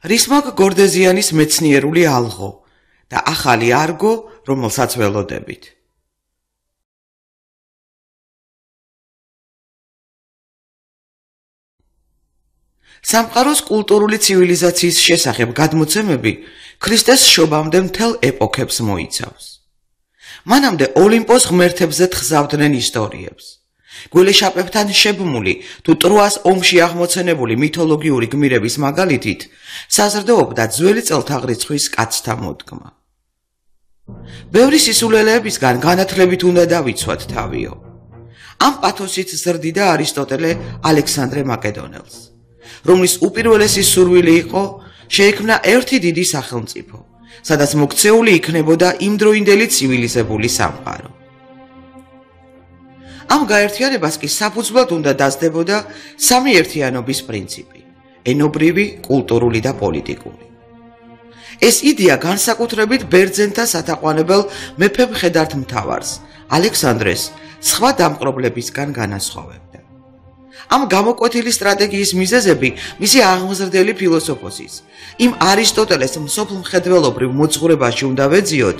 რისმაგ გორდეზიანის მეცნიერული ალღო და ახალი არგო, რომელსაც ველოდებით. სამყაროს კულტურული ცივილიზაციის შესახებ გადმოცემები ქრისტეს შობამდე მთელ ეპოქებს მოიცავს. მანამდე ოლიმპოს ღმერთებზე თხზავდნენ ისტორიებს. გველეშაპებთან შებმული თუ ტროას ომში აღმოცენებული მითოლოგიური გმირების მაგალითით საზრდოობდა ძველი წელთაღრიცხვის კაცთა მოდგმა. ბევრი სისულელეებისგან განათლებით უნდა დავიცვათ თავიო. ამ პათოსით ზრდიდა არისტოტელე ალექსანდრე მაკედონელს, რომლის უპირველესი სურვილი იყო შეექმნა ერთი დიდი სახელმწიფო, სადაც მოქცეული იქნებოდა იმდროინდელი ცივილიზებული სამყარო. ამ გაერთიანებას კი საფუძვლად უნდა დასდებოდა სამი ერთიანობის პრინციპი: ენობრივი, კულტურული და პოლიტიკური. ეს იდეა განსაკუთრებით ბერძენთა სათაყვანებელ მეფე მხედართმთავარს ალექსანდრეს სხვა დამპყრობლებისგან განასხვავებდა. ამ გამოკვეთილი სტრატეგიის მიზეზები მისი აღმზრდელი ფილოსოფოსის, იმ არისტოტელეს მსოფლმხედველობრივ მოძღვრებაში უნდა ვეძიოთ,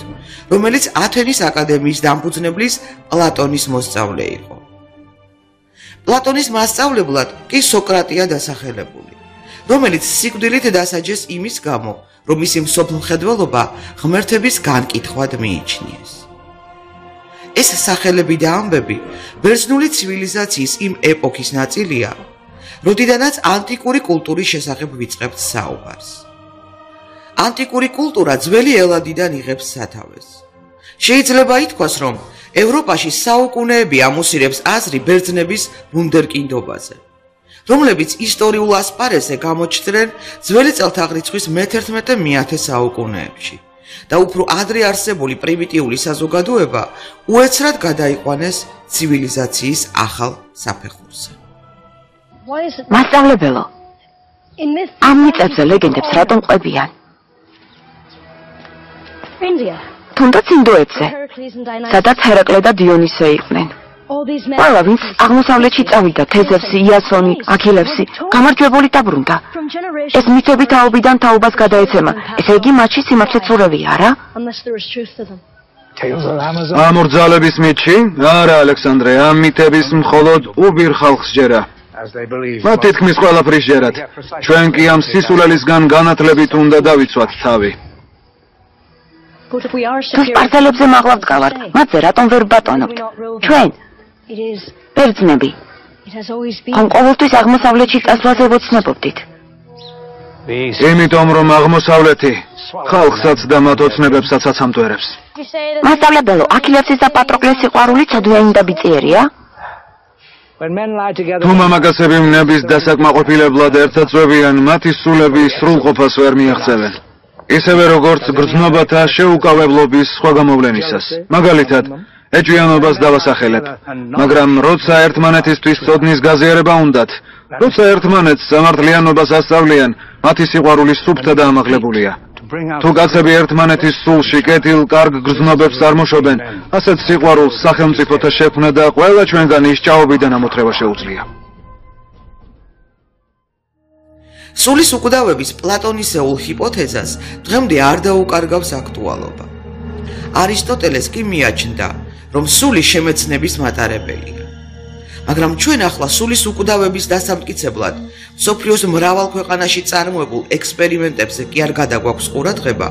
რომელიც ათენის აკადემიის დამფუძნებლის პლატონის მოსწავლე იყო. პლატონის მასწავლებლად კი სოკრატეა დასახელებული, რომელიც სიკვდილით დასაჯეს იმის გამო, რომ მისი მსოფლმხედველობა ღმერთების განკითხვად მიიჩნიეს. ეს სახელები და ამბები ბერძნული ცივილიზაციის იმ ეპოქის ნაწილია, როდიდანაც ანტიკური კულტურის შესახებ ვიწყებთ საუბარს. ანტიკური კულტურა ძველი ელადიდან იღებს სათავეს. შეიძლება ითქვას, რომ ევროპაში საუკუნეები ამოსირებს აზრი ბერძნების ვუნდერკინდობაზე, რომლებიც ისტორიულ ასპარეზზე გამოჩნდნენ ძველი წელთაღრიცხვის მე-11 საუკუნეებში. და უფრო ადრე არსებული პრიმიტიული საზოგადოება უეცრად გადაიყვანეს ცივილიზაციის ახალ საფეხურზე. მასწავლებელო, ამ მიწებზე ლეგენდებს რატომ ყვებიან? თუნდაც ინდოეთზე, სადაც ჰერაკლე და დიონისე იყვნენ. ყველა, ვინც აღმოსავლეთში წავიდა, თეზევსი, იასონი, აქილევსი, გამარჯვებული დაბრუნდა. ეს მითები თაობიდან თაობას გადაეცემა, ესე იგი მათში სიმართლე ცურევია, არა? ამორძალების მითში? არა, ალექსანდრე, ამ მითების მხოლოდ უბირ ხალხს ჯერა. მათ თითქმის ყველაფრის ჯერათ. ჩვენ კი ამ სისულელისგან განათლებით უნდა დავიცვათ თავი. თუ სპარსელებზე მაღლა ვდგავართ, მათზე რატომ ვერ ბატონობთ? ჩვენ ბერძნები ამ ყოველთვის აღმოსავლეთში წასვლაზე ვოცნებობდით. იმიტომ რომ აღმოსავლეთი ხალხსაც და მათ ოცნებებსაც აცამტვერებს. მასწავლებელო, აქილევსის და პატროკლეს სიყვარული ცოდვიანი და ბიწიერია? თუ მამაკაცები მნების დასაკმაყოფილებლად ერთად წვევიან, მათი სულები სრულყოფას ვერ მიაღწევენ. ისევე როგორც გრძნობათა შეუკავებლობის სხვა გამოვლენისას. მაგალითად, ეჭვიანობას დავასახელებ, მაგრამ როცა ერთმანეთისთვის ცოდნის გაზიარება უნდათ, როცა ერთმანეთს სამართლიანობას ასწავლიან, მათი სიყვარული სუფთა და ამაღლებულია. თუ კაცები ერთმანეთის სულში კეთილ კარგ გრძნობებს წარმოშობენ, ასეთ სიყვარულს სახელმწიფოთა შექმნა და ყველა ჩვენგანი ისჭაობიდან ამოთრევა შეუძლია. სულის უკვდავების პლატონისეულ ჰიპოთეზას დღემდე არ დაუკარგავს აქტუალობა. არისტოტელეს კი მიაჩნდა, რომ სული შემეცნების მატარებელია. მაგრამ ჩვენ ახლა სულის უკვდავების დასამტკიცებლად მსოფლიოს მრავალ ქვეყანაში წარმოებულ ექსპერიმენტებზე კი არ გადაგვაქვს ყურადღება,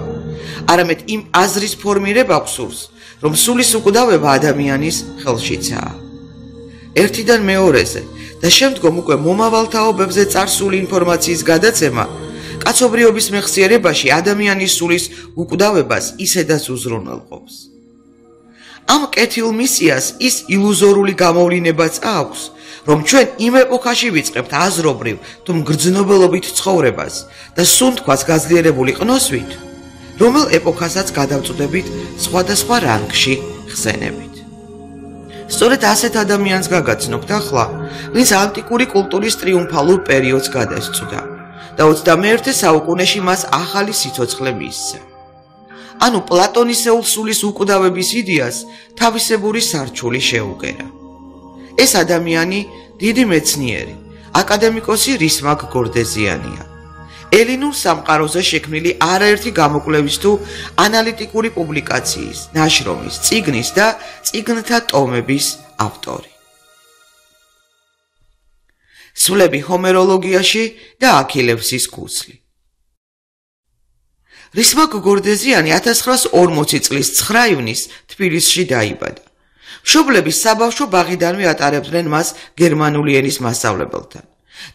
არამედ იმ აზრის ფორმირება გვსურს, რომ სულის უკვდავება ადამიანის ხელშიცაა. ერთიდან მეორეზე და შემდგომ უკვე მომავალ თაობებზე წარსული ინფორმაციის გადაცემა კაცობრიობის მეხსიერებაში ადამიანის სულის უკვდავებას ისედაც უზრუნველყოფს. ამ კეთილ მისიას ის ილუზორული გამოვლინებაც აქვს, რომ ჩვენ იმ ეპოქაში ვიწყებთ აზრობრივ თუ მგრძნობელობით ცხოვრებას და სუნთქვას გაძლიერებული ყნოსვით, რომელ ეპოქასაც გადავწყვდებით სხვადასხვა რანგში ხსენებით. სწორედ ასეთ ადამიანს გაგაცნობთ ახლა, ვინც ანტიკური კულტურის ტრიუმფალურ პერიოდს გადასწვდა და 21 საუკუნეში მას ახალი სიცოცხლე მისცა. ანუ პლატონისეულ სულის უკვდავების იდეას თავისებური სარჩული შეუგერა. ეს ადამიანი დიდი მეცნიერი, აკადემიკოსი რისმაგ გორდეზიანია. ელინურ სამყაროზე შექმნილი არაერთი გამოკვლევის თუ ანალიტიკური პუბლიკაციის, ნაშრომის, წიგნის და წიგნთა ტომების ავტორი. სულები ჰომეროლოგიაში და აქილევსის ქუსლი. რისმაკ გორდეზიანი 1940 წლის 9 ივნისს თბილისში დაიბადა. მშობლები საბავშვო ბაღიდანვე ატარებდნენ მას გერმანული ენის მასწავლებელთან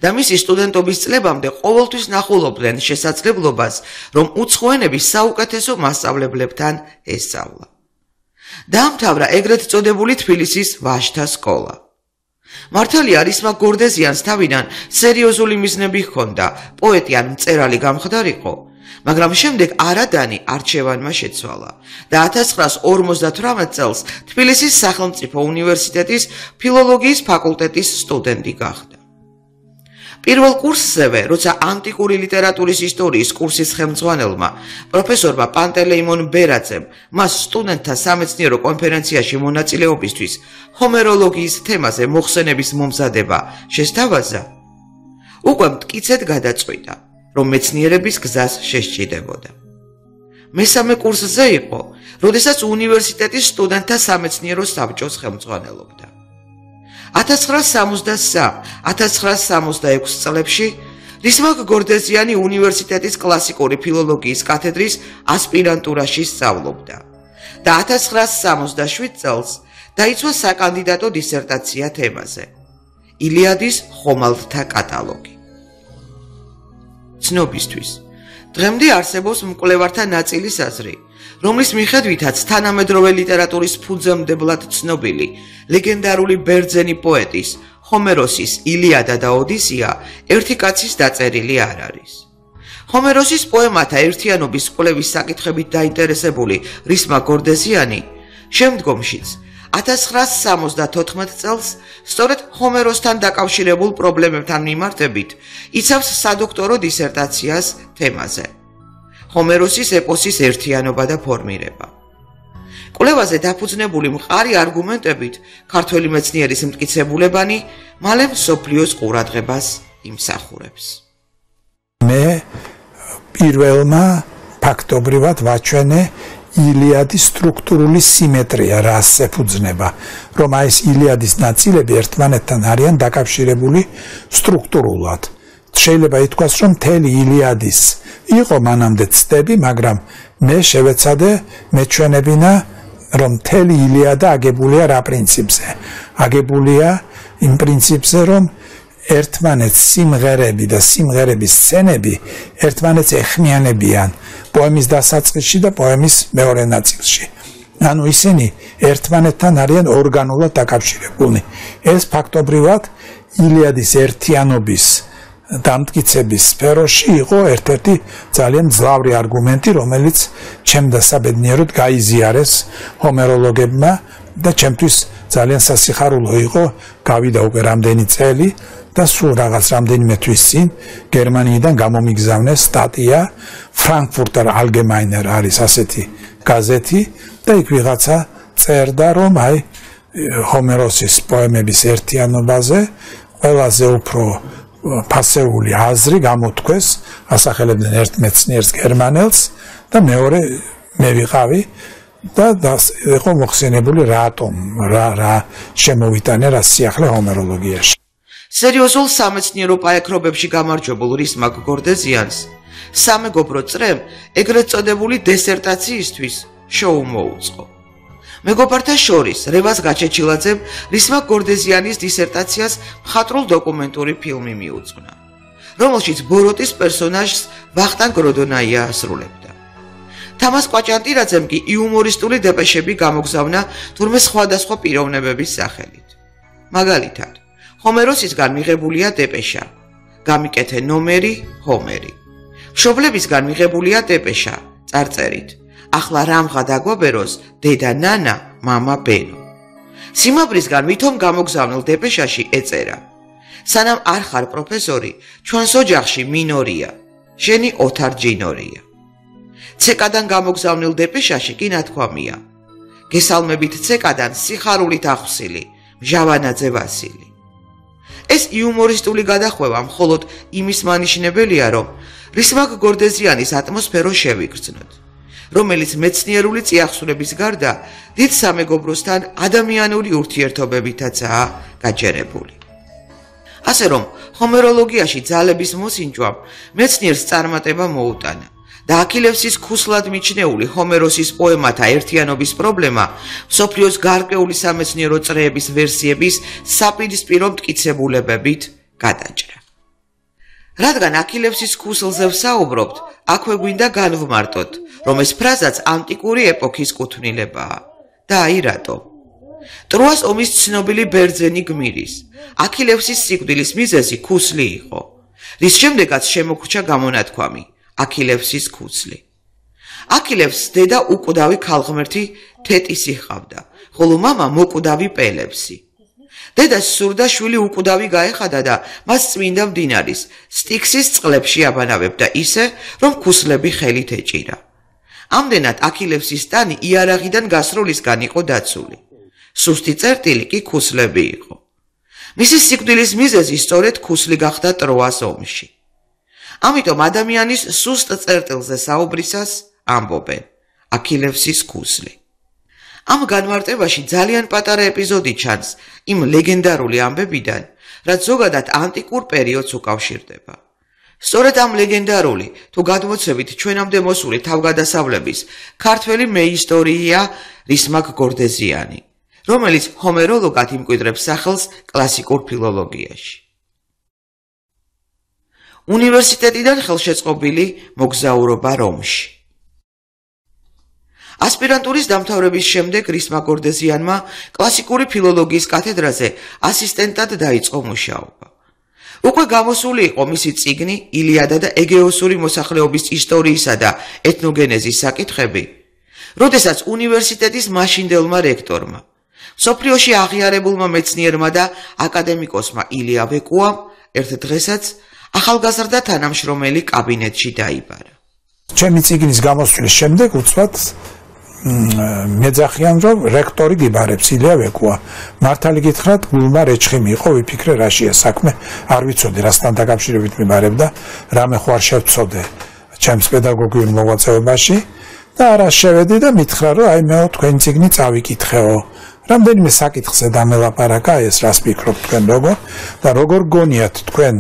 და მისი სტუდენტობის წლებამდე ყოველთვის ნახულობდნენ შესაძლებლობას, რომ უცხო ენების საუკეთესო მასწავლებლებთან ესწავლა. დაამთავრა ეგრეთ წოდებული თბილისის ვაჟთა სკოლა. მართალია რისმაკ გორდეზიანს თავიდან სერიოზული მიზნები ჰქონდა, პოეტი ან მწერალი გამხდარიყო, მაგრამ შემდეგ არადანი არჩევანმა შეცვალა და 1958 წელს თბილისის სახელმწიფო უნივერსიტეტის ფილოლოგიის ფაკულტეტის სტუდენტი გახდა. პირველ კურსზევე, როცა ანტიკური ლიტერატურის ისტორიის კურსის ხელმძღვანელმა, პროფესორმა პანტელეიმონ ბერაძემ მას სტუდენტთა სამეცნიერო კონფერენციაში მონაწილეობისთვის ჰომეროლოგიის თემაზე მოხსენების მომზადება შესთავაზა, უკვე მტკიცედ გადაწყვიტა, რომ მეცნიერების გზას შესჭიდებოდა. მესამე კურსზე იყო, როდესაც უნივერსიტეტის სტუდენტთა სამეცნიერო საბჭოს ხელმძღვანელობდა. 1963-1966 წლებში რისმაკ გორდეზიანი უნივერსიტეტის კლასიკური ფილოლოგიის კათედრის ასპირანტურაში სწავლობდა და 1967 წელს დაიცვა საკანდიდატო დისერტაცია თემაზე ილიადის ხომალდთა კატალოგი. ცნობისთვის, დღემდე არსებობს მკვლევართა ნაწილის აზრი, რომლის მიხედვითაც თანამედროვე ლიტერატურის ფუძემდებლად ცნობილი ლეგენდარული ბერძენი პოეტის ჰომეროსის ილიადა და ოდისეა ერთი კაცის დაწერილი არ არის. ჰომეროსის პოემათა ერთიანობის კვლევის საკითხებით დაინტერესებული რისმაკ გორდეზიანი შემდგომშიც 1974 წელს სწორედ ჰომეროსთან დაკავშირებულ პრობლემებთან მიმართებით იცავს სადოქტორო დისერტაციას თემაზე. ჰომეროსის ეპოსის ერთიანობა და ფორმირება. კვლევაზე დაფუძნებული მყარი არგუმენტებით ქართველი მეცნიერის მტკიცებულებანი მალე მსოფლიოს ყურადღებას იმსახურებს. მე პირველმა ფაქტობრივად ვაჩვენე ილიადის სტრუქტურული სიმეტრია, რას ეფუძნება, რომ ეს ილიადის ნაწილები ერთმანეთთან არიან დაკავშირებული სტრუქტურულად. შეიძლება ითქვას, რომ მთელი ილიადის იყო მანამდე ცდები, მაგრამ მე შევეცადე მეჩვენებინა, რომ მთელი ილიადა აგებულია რა პრინციპზე. აგებულია იმ პრინციპზე, რომ ერთმანეთს სიმღერები და სიმღერების სცენები ერთმანეთს ეხმიანებიან პოემის დასაწყისში და პოემის მეორე ნაწილში. ანუ ისინი ერთმანეთთან არიან ორგანულად დაკავშირებულნი. ეს ფაქტობრივად ილიადის ერთიანობის დამტკიცების სფეროში იყო ერთ-ერთი ძალიან მძლავრი არგუმენტი, რომელიც ჩემ დასაბედნიეროდ გაიზიარეს ჰომეროლოგებმა და ჩემთვის ძალიან სასიხარულო იყო, გავიდა უკვე რამდენი წელი და სულ რაღაც რამდენიმე თვის წინ გერმანიიდან გამომიგზავნეს სტატია Frankfurter Allgemeiner არის ასეთი გაზეთი და იქ ვიღაცა წერდა, რომ აი ჰომეროსის პოემების ერთიანობაზე ყველაზე უფრო ფასეული აზრი გამოთქვეს, ასახელებდნენ ერთ მეცნიერს გერმანელს და მეორე მე ვიყავი და იყო მოხსენებული რატომ რა შემოვიტანე რა სიახლე ჰომეროლოგიაში. სერიოზულ სამეცნიერო პაექრობებში გამარჯვებულ რისმაკ გორდეზიანს სამეგობრო წრემ ეგრეთ წოდებული დისერტაციისთვის შოუ მოუწყო. მეგობართა შორის რევაზ გაჩეჩილაძემ რისმაკ გორდეზიანის დისერტაციას მხატვრულ დოკუმენტური ფილმი მიუძღვნა, რომელშიც ბოროტის პერსონაჟს ვახტანგ როდონაია ასრულებდა. თამას კვაჭანტირაძემ კი იუმორისტული დეპეშები გამოგზავნა თურმე სხვადასხვა პიროვნებების სახელით. მაგალითად, ჰომეროსისგან მიღებულია დეპეშა, გამიკეთე ნომერი ჰომერი. მშობლებისგან მიღებულია დეპეშა, წარწერით. ახლა რამღა დაგვაბეროს დედა ნანა, მამა ბენო. სიმაბრისგან ვითომ გამოგზავნილ დეპეშაში ეწერა: სანამ არ ხარ პროფესორი, ჩვენს ოჯახში მინორია, შენი ოთარ ჯინორია. ცეკადან გამოგზავნილ დეპეშაში კი ნათქვამია: გესალმებით ცეკადან სიხარულით ახსილი, მჟავანაძე ვასილი. ეს იუმორისტული გადახვევა მხოლოდ იმის მანიშნებელია, რომ რისმაკ გორდეზიანის ატმოსფერო შევიგრძნოთ, რომელიც მეცნიერული წიაღსურების გარდა დიდ სამეგობროსთან ადამიანური ურთიერთობებითაცაა გაჯერებული. ასე რომ, ჰომეროლოგიაში ძალების მოსინჯვამ მეცნიერს წარმატება მოუტანა და აქილევსის ქუსლად მიჩნეული ჰომეროსის პოემათა ერთიანობის პრობლემა მსოფლიოს გარკვეული სამეცნიერო წრეების ვერსიების საპირისპირო მტკიცებულებებით გადაჭრა. რადგან აქილევსის ქუსლზე ვსაუბრობთ, აქვე გვინდა განვმარტოთ, რომ ეს ფრაზაც ანტიკური ეპოქის კუთვნილებაა. და აი რატო? ტროას ომის ცნობილი ბერძენი გმირის, აქილევსის სიკვდილის მიზეზი ქუსლი იყო, რის შემდეგაც შემოგვჭა გამონათქვამი აქილევსის ქუსლი. აქილევსს დედა უკვდავი ქალღმერთი თეტისი ჰყავდა, ხოლო მამა მოკვდავი პელეფსი. დედას სურდა შვილი უკვდავი გაეხადა და მას წმინდა მდინარის სტიქსის წყლებში აბანავებდა ისე, რომ ქუსლები ხელით ეჭირა. ამდენად აქილევსის ტანი იარაღიდან გასროლისგან იყო დაცული. სუსტი წერტილი კი ქუსლები იყო. მისი სიკვდილის მიზეზი სწორედ ქუსლი გახდა ტროას ომში. ამიტომ ადამიანის სუსტ წერტილზე საუბრისას ამბობენ აქილევსის ქუსლი. ამ განმარტებაში ძალიან პატარა ეპიზოდი ჩანს იმ ლეგენდარული ამბებიდან, რაც ზოგადად ანტიკურ პერიოდს უკავშირდება. სწორედ ამ ლეგენდარული თუ გადმოცემით ჩვენამდე მოსული თავგადასავლების ქართველი მეისტორია რისმაკ გორდეზიანი, რომელიც ჰომეროლოგად იმკვიდრებს სახელს კლასიკურ ფილოლოგიაში. უნივერსიტეტიდან ხელშეწყობილი მოგზაურობა რომში. ასპირანტურის დამთავრების შემდეგ რისმაკ გორდეზიანმა კლასიკური ფილოლოგიის კათედრაზე ასისტენტად დაიწყო მუშაობა. უკვე გამოსული იყო მისი წიგნი ილიადა და ეგეოსური მოსახლეობის ისტორიისა და ეთნოგენეზის საკითხები, როდესაც უნივერსიტეტის მაშინდელმა რექტორმა, მსოფლიოში აღიარებულმა მეცნიერმა და აკადემიკოსმა ილია ვეკუამ ერთ დღესაც ახალგაზრდა თანამშრომელი კაბინეტში დაიბარა. ჩემი წიგნის გამოსვლის შემდეგ უცბად მეძახიან, რომ რექტორი გიბარებს ილია ვეკუა. მართალი გითხრათ, გულმა რეჩხი მიიღო, ვიფიქრე რაშია საქმე, არ ვიცოდი რასთან დაკავშირებით მიბარებდა, რამე ხო არ შევწოდე ჩემს პედაგოგიურ მოღვაწეობაში და არა შევედი და მითხრა, რომ აი მეო თქვენი წიგნი წავიკითხეო. რამდენიმე საკითხზე დამელაპარაკა ეს რას ფიქრობთ თქვენ როგორ და როგორ გონიათ თქვენ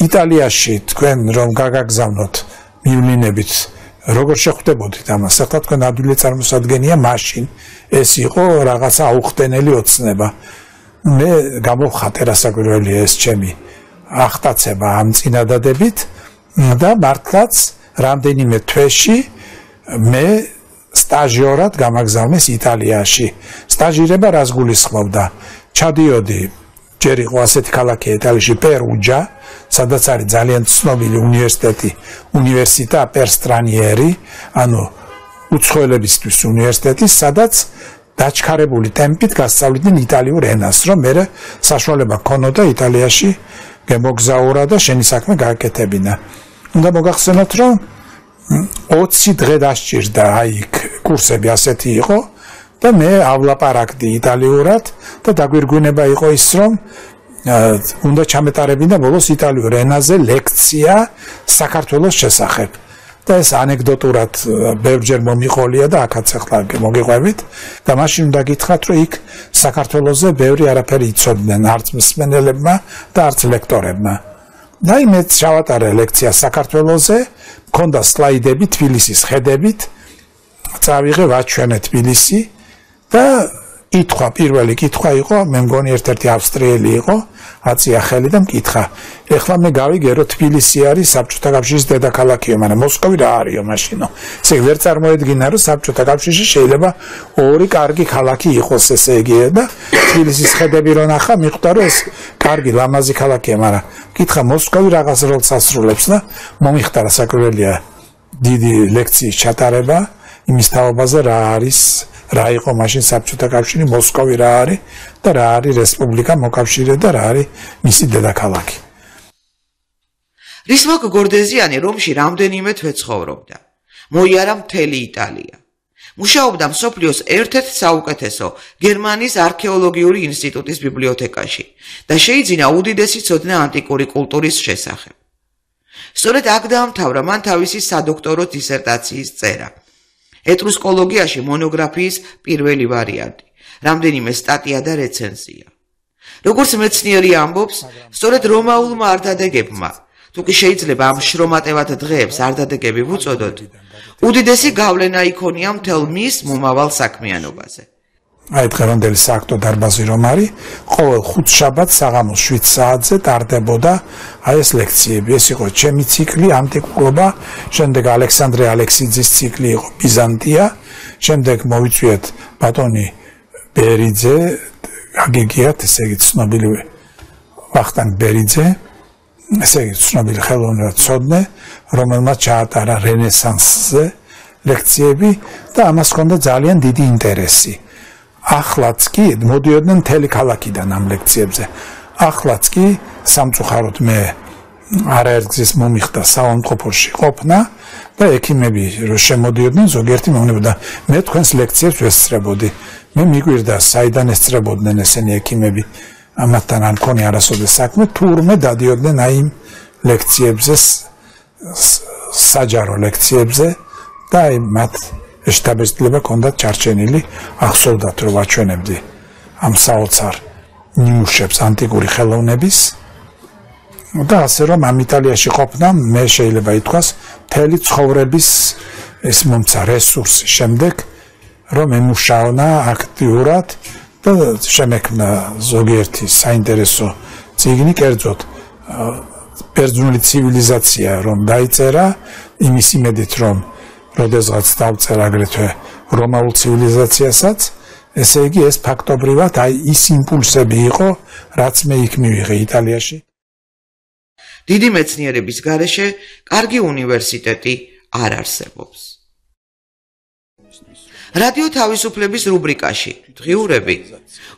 იტალიაში თქვენ რომ გაგაგზავნოთ მივლინებით როგორ შეხვდებოდით ამას? ახლა თქვენ ადვილი წარმოსადგენია მაშინ ეს იყო რაღაცა აუხტენელი ოცნება. მე გამოვხატე რასაკვირველია ეს ჩემი ახტაცება ამ წინადადებით და მართლაც რამდენიმე თვეში მე სტაჟიორად გამაგზავნეს იტალიაში. სტაჟირება რას გულისხმობდა? ჩადიოდი ჯერ იყო ასეთი ქალაქი იტალიაში პერუჯა, სადაც არის ძალიან ცნობილი უნივერსიტეტი, უნივერსიტა პერსტრანიერი, ანუ უცხოელებისთვის უნივერსიტეტი, სადაც დაჩქარებული ტემპით გასწავლიდნენ იტალიურ ენას, რომ მე საშუალება ჰქონოდა იტალიაში გემოგზაურა და შენი საქმე გააკეთებინა. უნდა მოგახსენოთ, რომ 20 დღე დასჭირდა აი კურსები ასეთი იყო და მეავლაპარაკდი იტალიურად და დაგვირგვინება იყო ის, რომ უნდა ჩამეტარებინა ბოლოს იტალიურ ენაზე ლექცია საქართველოს შესახებ. და ეს ანეკდოტურად ბევრჯერ მომიყოლია და აქაც ახლა მოგიყვებით და მაშინ უნდა გითხრათ, რომ იქ საქართველოსზე ბევრი არაფერი იცოდნენ არც მსმენელებმა და არც ლექტორებმა. და მე ჩავატარე ლექცია საქართველოსზე, მქონდა სლაიდები თბილისის ხედებით, წავიღე ვაჩვენე თბილისი და კითხვა, პირველი კითხვა იყო, მე მგონი ერთ-ერთი ავსტრიელი იყო, აწია ხელი და მკითხა. ეხლა მე გავიგე, რომ თბილისი არის საბჭოთა კავშირის დედაქალაქიო, მაგრამ მოსკოვი რა არისო მაშინო. ესე ვერ წარმოედგინა, რომ საბჭოთა კავშირში შეიძლება ორი კარგი ქალაქი იყოს, ესე იგი და თბილისის ხედები რო ნახა, მიხვდა, რომ ეს კარგი ლამაზი ქალაქია, მაგრამ კითხა მოსკოვი რაღაც როლს ასრულებს და მომიხდა რასაკვირველია დიდი ლექციის ჩატარება იმის თაობაზე რა არის რა იყო მაშინ საბჭოთა კავშირი, მოსკოვი რა არის და რა არის რესპუბლიკა მოკავშირე და რა არის მისი დედაქალაქი. რისმაკ გორდეზიანი რომში რამდენიმე თვე ცხოვრობდა. მოიარა მთელი იტალია. მუშაობდა მსოფლიოს ერთ-ერთ საუკეთესო გერმანიის არქეოლოგიური ინსტიტუტის ბიბლიოთეკაში და შეიძინა უდიდესი ცოდნა ანტიკური კულტურის შესახებ. სწორედ აქ დაამთავრა მან თავისი სადოქტორო დისერტაციის წერა. ეტრუსკოლოგიაში მონოგრაფიის პირველი ვარიანტი, რამდენიმე სტატია და რეცენზია. როგორც მეცნიერი ამბობს, სწორედ რომაულმა არდადეგებმა, თუ კი შეიძლება ამ შრომატევად დღეებს არდადეგები ვუწოდოთ, უდიდესი გავლენა იქონია მთელ მის მომავალ საქმიანობაზე. აი დღევანდელი სააქტო დარბაზი რომ არის, ყოველ ხუთშაბათს საღამოს 7 საათზე ტარდებოდა აი ეს ლექციები. ეს იყო ჩემი ციკლი ანტიკურობა, შემდეგ ალექსანდრე ალექსიძის ციკლი იყო ბიზანტია, შემდეგ მოვიწვიეთ ბატონი ბერიძე, აგეგიათ, ესე იგი ცნობილი ვახტანგ ბერიძე, ესე იგი ცნობილი ხელოვნებაცოდნე, რომელმაც ჩაატარა რენესანსზე ლექციები და ამას ჰქონდა ძალიან დიდი ინტერესი. ახლაც კი მოდიოდნენ მთელი ქალაქიდან ამ ლექციებზე. ახლაც კი სამწუხაროდ მე არაერთგზის მომიხდა საავადმყოფოში ყოფნა და ექიმები რო შემოდიოდნენ ზოგიერთი მომნებოდა მე თქვენს ლექციებს ვესწრებოდი. მე მიგვირდა საიდან ესწრებოდნენ ესენი ექიმები. ამათთან არ მქონი არასოდეს საქმე, თურმე დადიოდნენ აი იმ ლექციებზე, საჯარო ლექციებზე და აი მათ შტაბ-ბიძგლება ჰქონდათ ჩარჩენილი, ახსოვდათ რომ ვაჩვენებდი ამ საოცარ ნიმუშებს ანტიკური ხელოვნების და ასე რომ ამ იტალიაში ყოფნა მე შეიძლება ითქვას მთელი ცხოვრების ეს მომცა რესურსი შემდეგ რომ ემუშაონა აქტიურად და შემექმნა ზოგიერთი საინტერესო წიგნი, კერძოდ ბერძნული ცივილიზაცია რომ დაიწერა იმის იმედით რომ როდესღაც დავწერა აგრეთვე რომაულ ცივილიზაციასაც, ესე იგი ეს ფაქტობრივად აი ის იმპულსები იყო, რაც მე იქ მივიღე იტალიაში. დიდი მეცნიერების გარეშე კარგი უნივერსიტეტი არ არსებობს. რადიო თავისუფლების რუბრიკაში დღიურები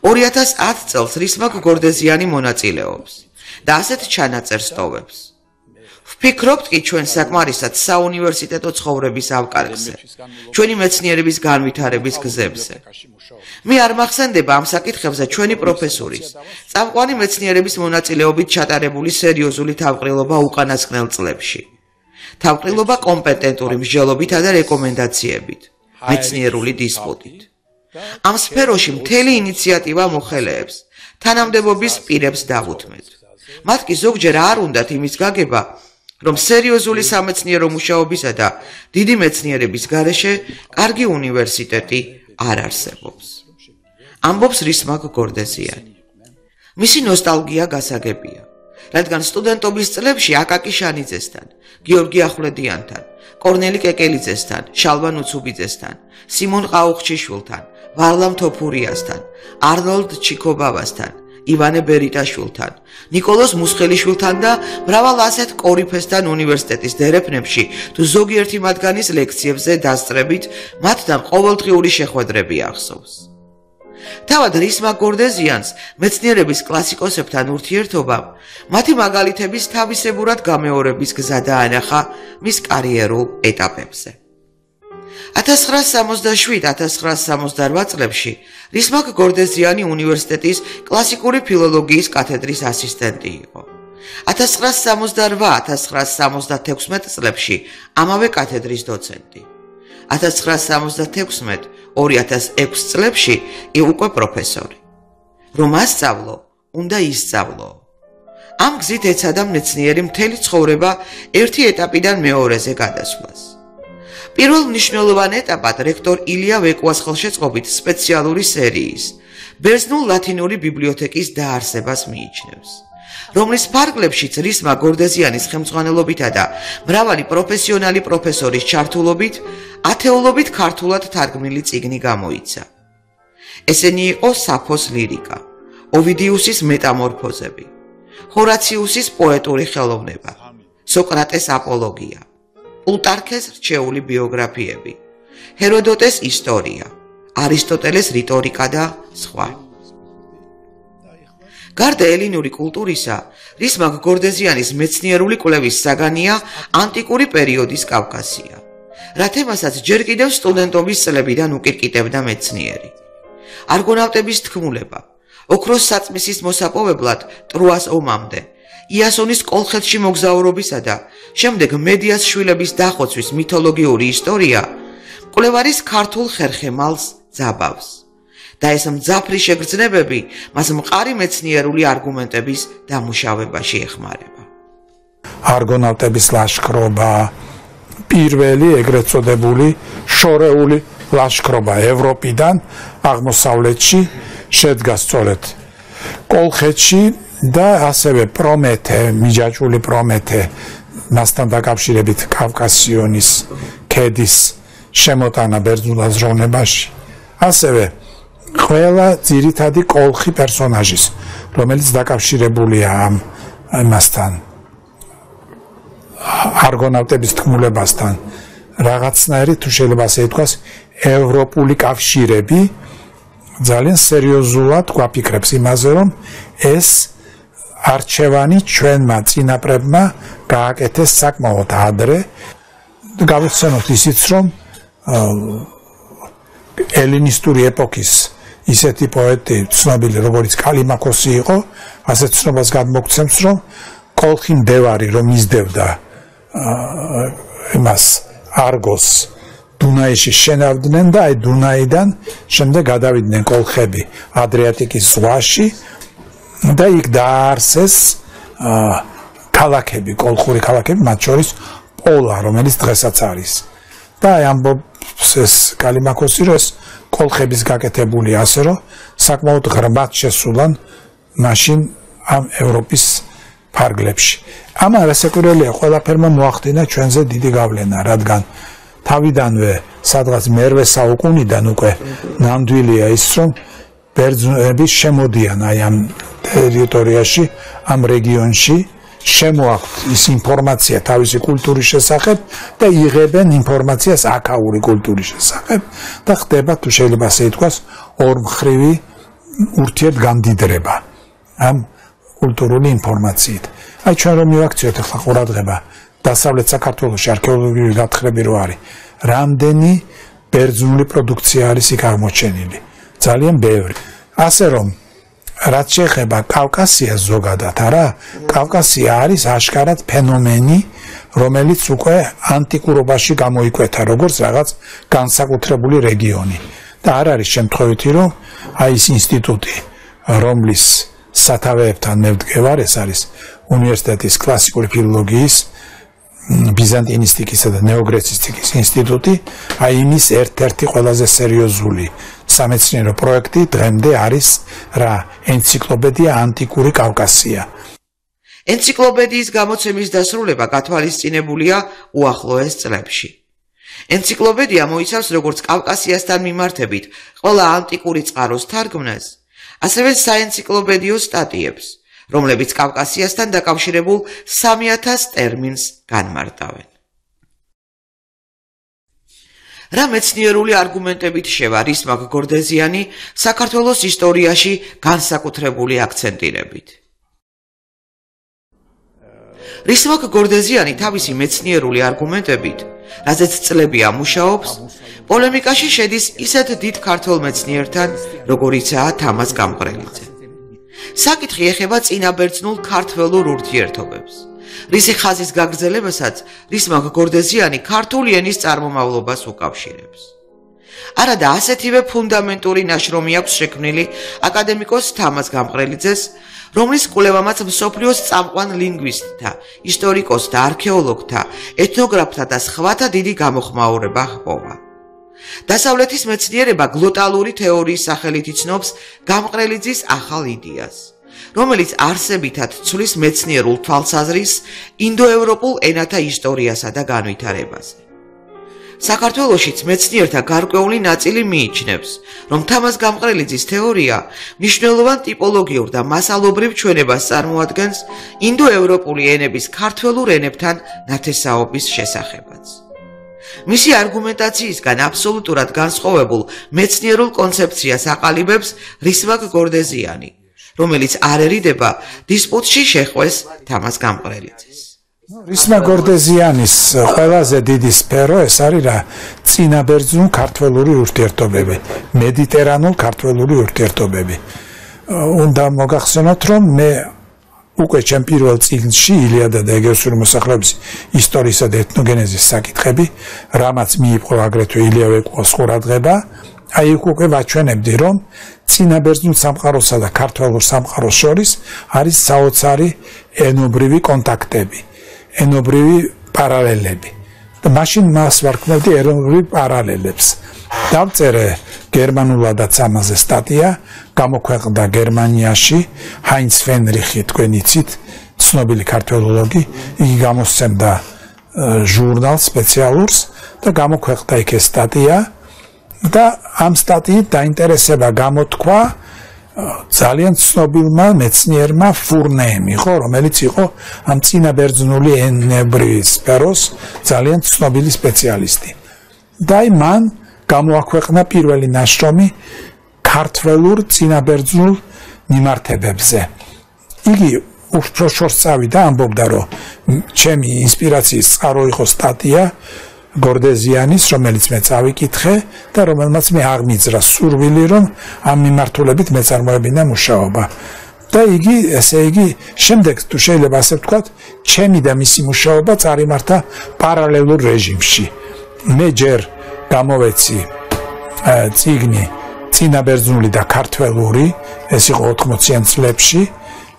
2010 წელს რისმაკ გორდეზიანი მონაწილეობს და ასეთ ჩანაწერს ტოვებს. ვფიქრობთ კი ჩვენ საკმარისად საუნივერსიტეტო ცხოვრების ავკარგზე, ჩვენი მეცნიერების განვითარების გზებზე. მე არ მახსენდება ამ საკითხებზე ჩვენი პროფესორის, წამყვანი მეცნიერების მონაწილეობით ჩატარებული სერიოზული თავყრილობა უკანასკნელ წლებში. თავყრილობა კომპეტენტური მსჯელობითა და რეკომენდაციებით, მეცნიერული დისპუტით. ამ სფეროში მთელი ინიციატივა მოხელეებს, თანამდებობის პირებს დავუთმეთ. მათ კი ზოგჯერ არ უნდათ იმის გაგება, რომ სერიოზული სამეცნიერო მუშაობისა და დიდი მეცნიერების გარეშე კარგი უნივერსიტეტი არ არსებობს. ამბობს რისმაკ გორდეზიანი. მისი ნოსტალგია გასაგებია, რადგან სტუდენტობის წლებში აკაკი შანიძესთან, გიორგი ახვლედიანთან, კორნელი კეკელიძესთან, შალვა ნუცუბიძესთან, სიმონ ყაუხჩიშვილთან, ვარლამ თოფურიასთან, არნოლდ ჩიკობავასთან, ივანე ბერიტაშვილთან, ნიკოლოზ მუსხელიშვილთან და მრავალ ასეთ კორიფესთან უნივერსიტეტის დერეფნებში თუ ზოგიერთი მათგანის ლექციებზე დასწრებით მათთან ყოველდღიური შეხვედრები ახსოვს. თავად რისმაკ გორდეზიანს მეცნიერების კლასიკოსებთან ურთიერთობამ მათი მაგალითების თავისებურად გამეორების გზა დაანახა მის კარიერულ ეტაპებზე. 1967-1968 წლებში რისმაკ გორდეზიანი უნივერსიტეტის კლასიკური ფილოლოგიის კათედრის ასისტენტი იყო. 1968-1976 წლებში ამავე კათედრის დოცენტი. 1976-2006 წლებში უკვე პროფესორი. რომ ასწავლო, უნდა ისწავლო. ამ გზით ეცადა მეცნიერი მთელი ცხოვრება ერთი ეტაპიდან მეორეზე გადასვლას. პირველ მნიშვნელოვან ეტაპად რექტორ ილია ვეკუას ხელშეწყობით სპეციალური სერიის ბერძნულ-ლათინური ბიბლიოთეკის დაარსებას მიიჩნევს, რომლის ფარგლებშიც რისმაკ გორდეზიანის ხელმძღვანელობითა და მრავალი პროფესიონალი პროფესორის ჩართულობით ათეულობით ქართულად თარგმნილი წიგნი გამოიცა. ესენი იყო საფოს ლირიკა, ოვიდიუსის მეტამორფოზები, ჰორაციუსის პოეტური ხელოვნება, სოკრატეს აპოლოგია, პლუტარქეს რჩეული ბიოგრაფიები, ჰეროდოტეს ისტორია, არისტოტელეს რიტორიკა და სხვა. გარდა ელინური კულტურისა, რისმაკ გორდეზიანის მეცნიერული კვლევის საგანია ანტიკური პერიოდის კავკასია, რა თემასაც ჯერ კიდევ სტუდენტობის წლებიდან უკირკიტებდა მეცნიერი. არგონავტების თქმულება, ოქროს საწმისის მოსაპოვებლად ტროას ომამდე იასონის კოლხეთში მოგზაურობისა და შემდეგ მედიას შვილების დახოცვის მითოლოგიური ისტორია მკვლევარის ქართულ ხერხემალს ძაბავს და ეს მძაფრი შეგრძნებები მას მყარი მეცნიერული არგუმენტების დამუშავებაში ეხმარება. არგონავტების ლაშქრობა, პირველი ეგრეთ წოდებული შორეული ლაშქრობა ევროპიდან აღმოსავლეთში შედგა სწორედ კოლხეთში და ასევე პრომეთე, მიჯაჭვული პრომეთე, მასთან დაკავშირებით კავკასიონის ქედის შემოტანა ბერძნულ აზროვნებაში. ასევე ყველა ძირითადი კოლხი პერსონაჟის, რომელიც დაკავშირებულია ამასთან არგონავტების თქმულებასთან, რაღაცნაირი თუ შეიძლება ასე ითქვას, ევროპული კავშირები ძალიან სერიოზულად გვაფიქრებს იმაზე, რომ ეს არჩევანი ჩვენმა წინაპრებმა გააკეთეს საკმაოდ ადრე. გავიხსენოთ ისიც, რომ ელინისტური ეპოქის ისეთი პოეტი ცნობილი როგორც კალიმაქოსი იყო, ასე ცნობას გადმოგცემს, რომ კოლხი მდევარი რომ იზდევდა იმას არგოს დუნაიში შენავდნენ და აი დუნაიდან შემდეგ გადავიდნენ კოლხები ადრიატიკის ზღვაში და იქ დაარსეს ქალაქები, კოლხური ქალაქები, მათ შორის პოლა, რომელიც დღესაც არის. და აი ამბობს ეს კალიმაქოსი, რომ ეს კოლხების გაკეთებული ასე, რომ საკმაოდ ღრმად შესულან მაშინ ამ ევროპის ფარგლებში. ამან რასაკვირველია, ყველაფერმა მოახდინა ჩვენზე დიდი გავლენა, რადგან თავიდანვე სადღაც მერვე საუკუნიდან უკვე ნამდვილია ის, რომ ბერძნები შემოდიან აი ამ ტერიტორიაში, ამ რეგიონში, შემოაქვთ ის ინფორმაცია თავისი კულტურის შესახებ და იღებენ ინფორმაციას აქაური კულტურის შესახებ და ხდება თუ შეიძლება ასე ითქვას ორმხრივი ურთიერთგამდიდრება ამ კულტურული ინფორმაციით. აი ჩვენ რომ მივაქციოთ ახლა ყურადღება დასავლეთ საქართველოში არქეოლოგიური გათხრები რო არის, რამდენი ბერძნული პროდუქცია არის იქ აღმოჩენილი, ძალიან ბევრი. ასე რომ რაც შეეხება კავკასიას ზოგადად, არა, კავკასია არის აშკარად ფენომენი, რომელიც უკვე ანტიკურობაში გამოიკვეთა როგორც რაღაც განსაკუთრებული რეგიონი. და არ არის შემთხვევითი, რომ აი ეს ინსტიტუტი, რომლის სათავეებთან მე ვდგევარ, ეს არის უნივერსიტეტის კლასიკური ფილოლოგიის, ბიზანტინისტიკისა და ნეოგრეცისტიკის ინსტიტუტი, აი იმის ერთ-ერთი ყველაზე სერიოზული სამეცნიერო პროექტი დღემდე არის რა, ენციკლოპედია ანტიკური კავკასია. ენციკლოპედიის გამოცემის დასრულება გათვალისწინებულია უახლოეს წლებში. ენციკლოპედია მოიცავს როგორც კავკასიასთან მიმართებით ყველა ანტიკური წყაროს თარგმნას, ასევე საენციკლოპედიო სტატიებს, რომლებიც კავკასიასთან დაკავშირებულ 3000 ტერმინს განმარტავენ. რა მეცნიერული არგუმენტებით შევა რისმაკ გორდეზიანი საქართველოს ისტორიაში განსაკუთრებული აქცენტირებით. რისმაკ გორდეზიანი თავისი მეცნიერული არგუმენტებით, რაზეც წლებია მუშაობს, პოლემიკაში შედის ისეთ დიდ ქართველ მეცნიერთან, როგორიცაა თამაზ გამყრელიძე. საკითხი ეხება წინაბერძნულ ქართველურ ურთიერთობებს, რისი ხაზის გაგრძელებასაც რისმაკ გორდეზიანი ქართული ენის წარმომავლობას უკავშირებს. არადა ასეთივე ფუნდამენტური ნაშრომი აქვს შექმნილი აკადემიკოს თამაზ გამყრელიძეს, რომლის კვლევამაც მსოფლიოს წამყვან ლინგვისტთა, ისტორიკოსთა, არქეოლოგთა, ეთნოგრაფთა და სხვათა დიდი გამოხმაურება ჰპოვა. დასავლეთის მეცნიერება გლოტალური თეორიის სახელით იცნობს გამყრელიძის ახალ იდეას, რომელიც არსებითად ცვლის მეცნიერულ თვალსაზრისს ინდოევროპულ ენათა ისტორიასა და განვითარებაზე. საქართველოშიც მეცნიერთა გარკვეული ნაწილი მიიჩნევს, რომ თამაზ გამყრელიძის თეორია მნიშვნელოვან ტიპოლოგიურ და მასალობრივ ჩვენებას წარმოადგენს ინდოევროპული ენების ქართველურ ენებთან ნათესაობის შესახებაც. მისი არგუმენტაციისგან აბსოლუტურად განსხვავებულ მეცნიერულ კონცეფციას აყალიბებს რისმაკ გორდეზიანი, რომელიც არერიდება დისპუტში შეხვეს თამაზ გამყრელიძეს. რისმაკ გორდეზიანის ყველაზე დიდი სფერო ეს არის რა, წინაბერძნულ ქართველური ურთიერთობები, მედიტერანულ ქართველური ურთიერთობები. უნდა მოგახსენოთ, რომ მე უკვე ჩემ პირველ წიგნში ილიადა და ეგეოსური მოსახლეობის ისტორიისა და ეთნოგენეზის საკითხები, რამაც მიიპყრო აგრეთვე ილია ვეკუას ყურადღება, აი უკვე ვაჩვენებდი, რომ წინაბერძნულ სამყაროსა და ქართველურ სამყაროს შორის არის საოცარი ენობრივი კონტაქტები, ენობრივი პარალელები. და მაშინ მას ვარქმევდი ენობრივ პარალელებს. დავწერე გერმანულადაც ამაზე სტატია, გამოქვეყნდა გერმანიაში, ჰაინც ფენრიხი თქვენ იცით, ცნობილი ქართველოლოგი, იგი გამოსცემდა ჟურნალ სპეციალურს და გამოქვეყნდა იქ ეს სტატია და ამ სტატიით დაინტერესება გამოთქვა ძალიან ცნობილმა მეცნიერმა ფურნემ იყო, რომელიც იყო ამ წინაბერძნული ენებრივი სფეროს ძალიან ცნობილი სპეციალისტი. და მან გამოაქვეყნა პირველი ნაშრომი ქართველურ წინაბერძნულ მიმართებებზე. იგი უფრო შორს წავიდა, ამბობდა, რომ ჩემი ინსპირაციის წყარო იყო სტატია გორდეზიანის, რომელიც მე წავიკითხე და რომელმაც მე აღმიძრა სურვილი, რომ ამ მიმართულებით მეწარმოებინა მუშაობა. და იგი, ესე იგი, შემდეგ თუ შეიძლება ასე ვთქვათ, ჩემი და მისი მუშაობა წარიმართა პარალელურ რეჟიმში. მე ჯერ გამოვეცი წიგნი წინაბერძნული და ქართველური, ეს იყო 80-იან წლებში,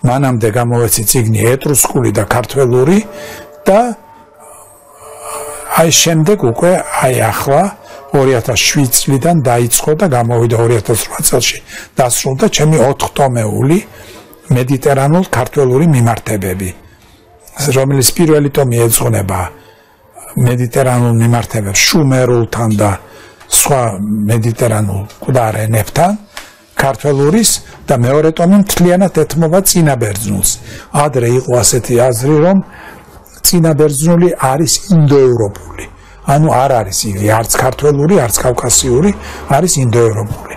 მანამდე გამოვეცი წიგნი ეტრუსკული და ქართველური და აი შემდეგ უკვე აი ახლა 2007 წლიდან დაიწყო და გამოვიდა 2008 წელში დასრულდა ჩემი 4 ტომეული მედიტერანულ ქართველური მიმართებები, რომელიც პირველი ტომი ეძღვნება მედიტერანულ მიმართებებს შუმერულთან და სხვა მედიტერანულ მკვდარ ენებთან ქართველურის და მეორე ტომი მთლიანად ეთმობა წინაბერძნულს. ადრე იყო ასეთი აზრი, რომ წინაბერძნული არის ინდოევროპული. ანუ არ არის იგი არც ქართველური, არც კავკასიური, არის ინდოევროპული.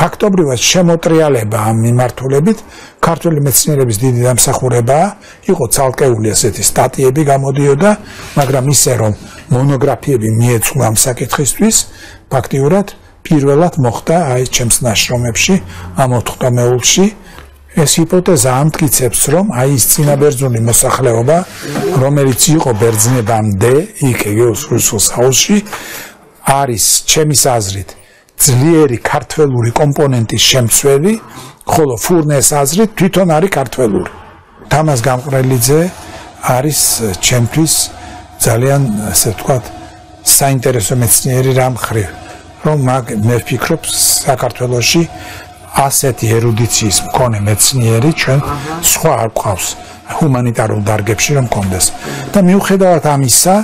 ფაქტობრივად შემოტრიალება ამ მიმართულებით ქართველი მეცნიერების დიდი დამსახურებაა, იყო ცალკეული ასეთი სტატიები გამოდიოდა, მაგრამ ისე რომ მონოგრაფიები მიეწვლა ამ საკითხისთვის, ფაქტიურად პირველად მოხდა აი ჩემს ნაშრომებში, ამ 4 ტომეულში. ეს ჰიპოთეზა ამტკიცებს, რომ აი ის წინაბერძნული მოსახლეობა, რომელიც იყო ბერძნებამდე, იქ ეგეოსურის აუზში, არის ჩემის აზრით ძლიერი ქართველური კომპონენტის შემცველი, ხოლო ფურნეს აზრით თვითონ არის ქართველური. თამაზ გამყრელიძე არის ჩემთვის ძალიან, ასე ვთქვათ, საინტერესო მეცნიერი რამ ხრივ, რომ მე ვფიქრობ საქართველოში ასეთი ერუდიციის მქონე მეცნიერი ჩვენ სხვა არ გვყავს ჰუმანიტარულ დარგებში რომ მქონდეს. და მიუხედავად ამისა,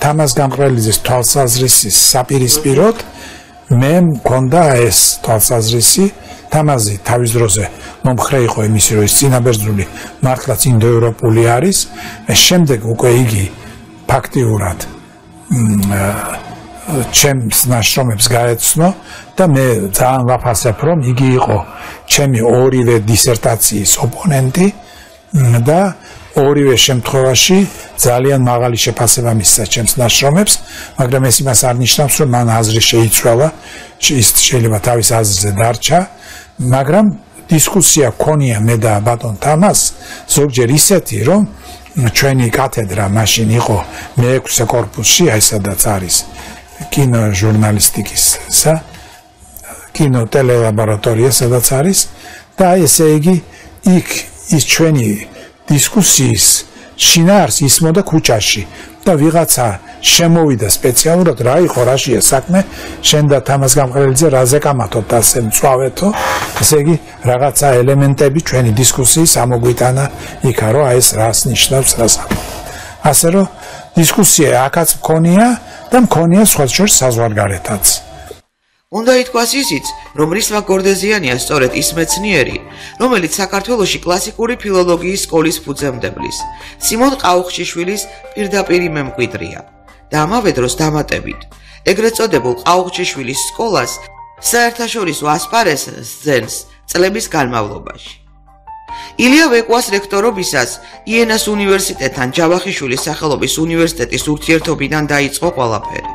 თამაზ გამყრელიძის თვალსაზრისის საპირისპიროდ მე მქონდა ეს თვალსაზრისი, თამაზი თავის დროზე მომხრე იყო იმის, რომ ის წინაბერძნული მართლაც ინდოევროპული არის, შემდეგ უკვე იგი ფაქტიურად ჩემს ნაშრომებს გაეცნო და მე ძალიან ვაფასებ, რომ იგი იყო ჩემი ორივე დისერტაციის ოპონენტი და ორივე შემთხვევაში ძალიან მაღალი შეფასება მისცა ჩემს ნაშრომებს, მაგრამ ეს იმას არ ნიშნავს, რომ მან აზრი შეიცვალა, ის შეიძლება თავის აზრზე დარჩა, მაგრამ დისკუსია ქონია მე და ბატონ თამას ზოგჯერ ისეთი, რომ ჩვენი კათედრა მაშინ იყო მე-6 კორპუსში, აი სადაც არის კინო ჟურნალისტიკის კინო ტელელაბორატორია, სადაც არის და ესე იგი იქ ის ჩვენი დისკუსიის შინაარს ისმოდა ქუჩაში და ვიღაცა შემოვიდა სპეციალურად რა იყო რაშია საქმე, შენ და თამაზ გამყრელიძე რაზე კამათობთ ასე მწვავეთო, ესე იგი რაღაცა ელემენტები ჩვენი დისკუსიის ამოგვიტანა იქა, რომ აი ეს რას ნიშნავს, რას ასე რომ დისკუსია აქაც მქონია და მქონია სხვა შორის საზღვარგარეთაც. უნდა ითქვას ისიც, რომ რისმა გორდეზიანია სწორედ ის მეცნიერი, რომელიც საქართველოში კლასიკური ფილოლოგიის სკოლის ფუძემდებლის, სიმონ ყაუხჩიშვილის პირდაპირი მემკვიდრია და ამავე დროს დამატებით, ეგრეთ წოდებულ ყაუხჩიშვილის სკოლას საერთაშორისო ასპარეზს ძენს წლების განმავლობაში. ილია ვეკუას რექტორობისას იენას უნივერსიტეტთან ჯავახიშვილის სახელობის უნივერსიტეტის ურთიერთობიდან დაიწყო ყველაფერი.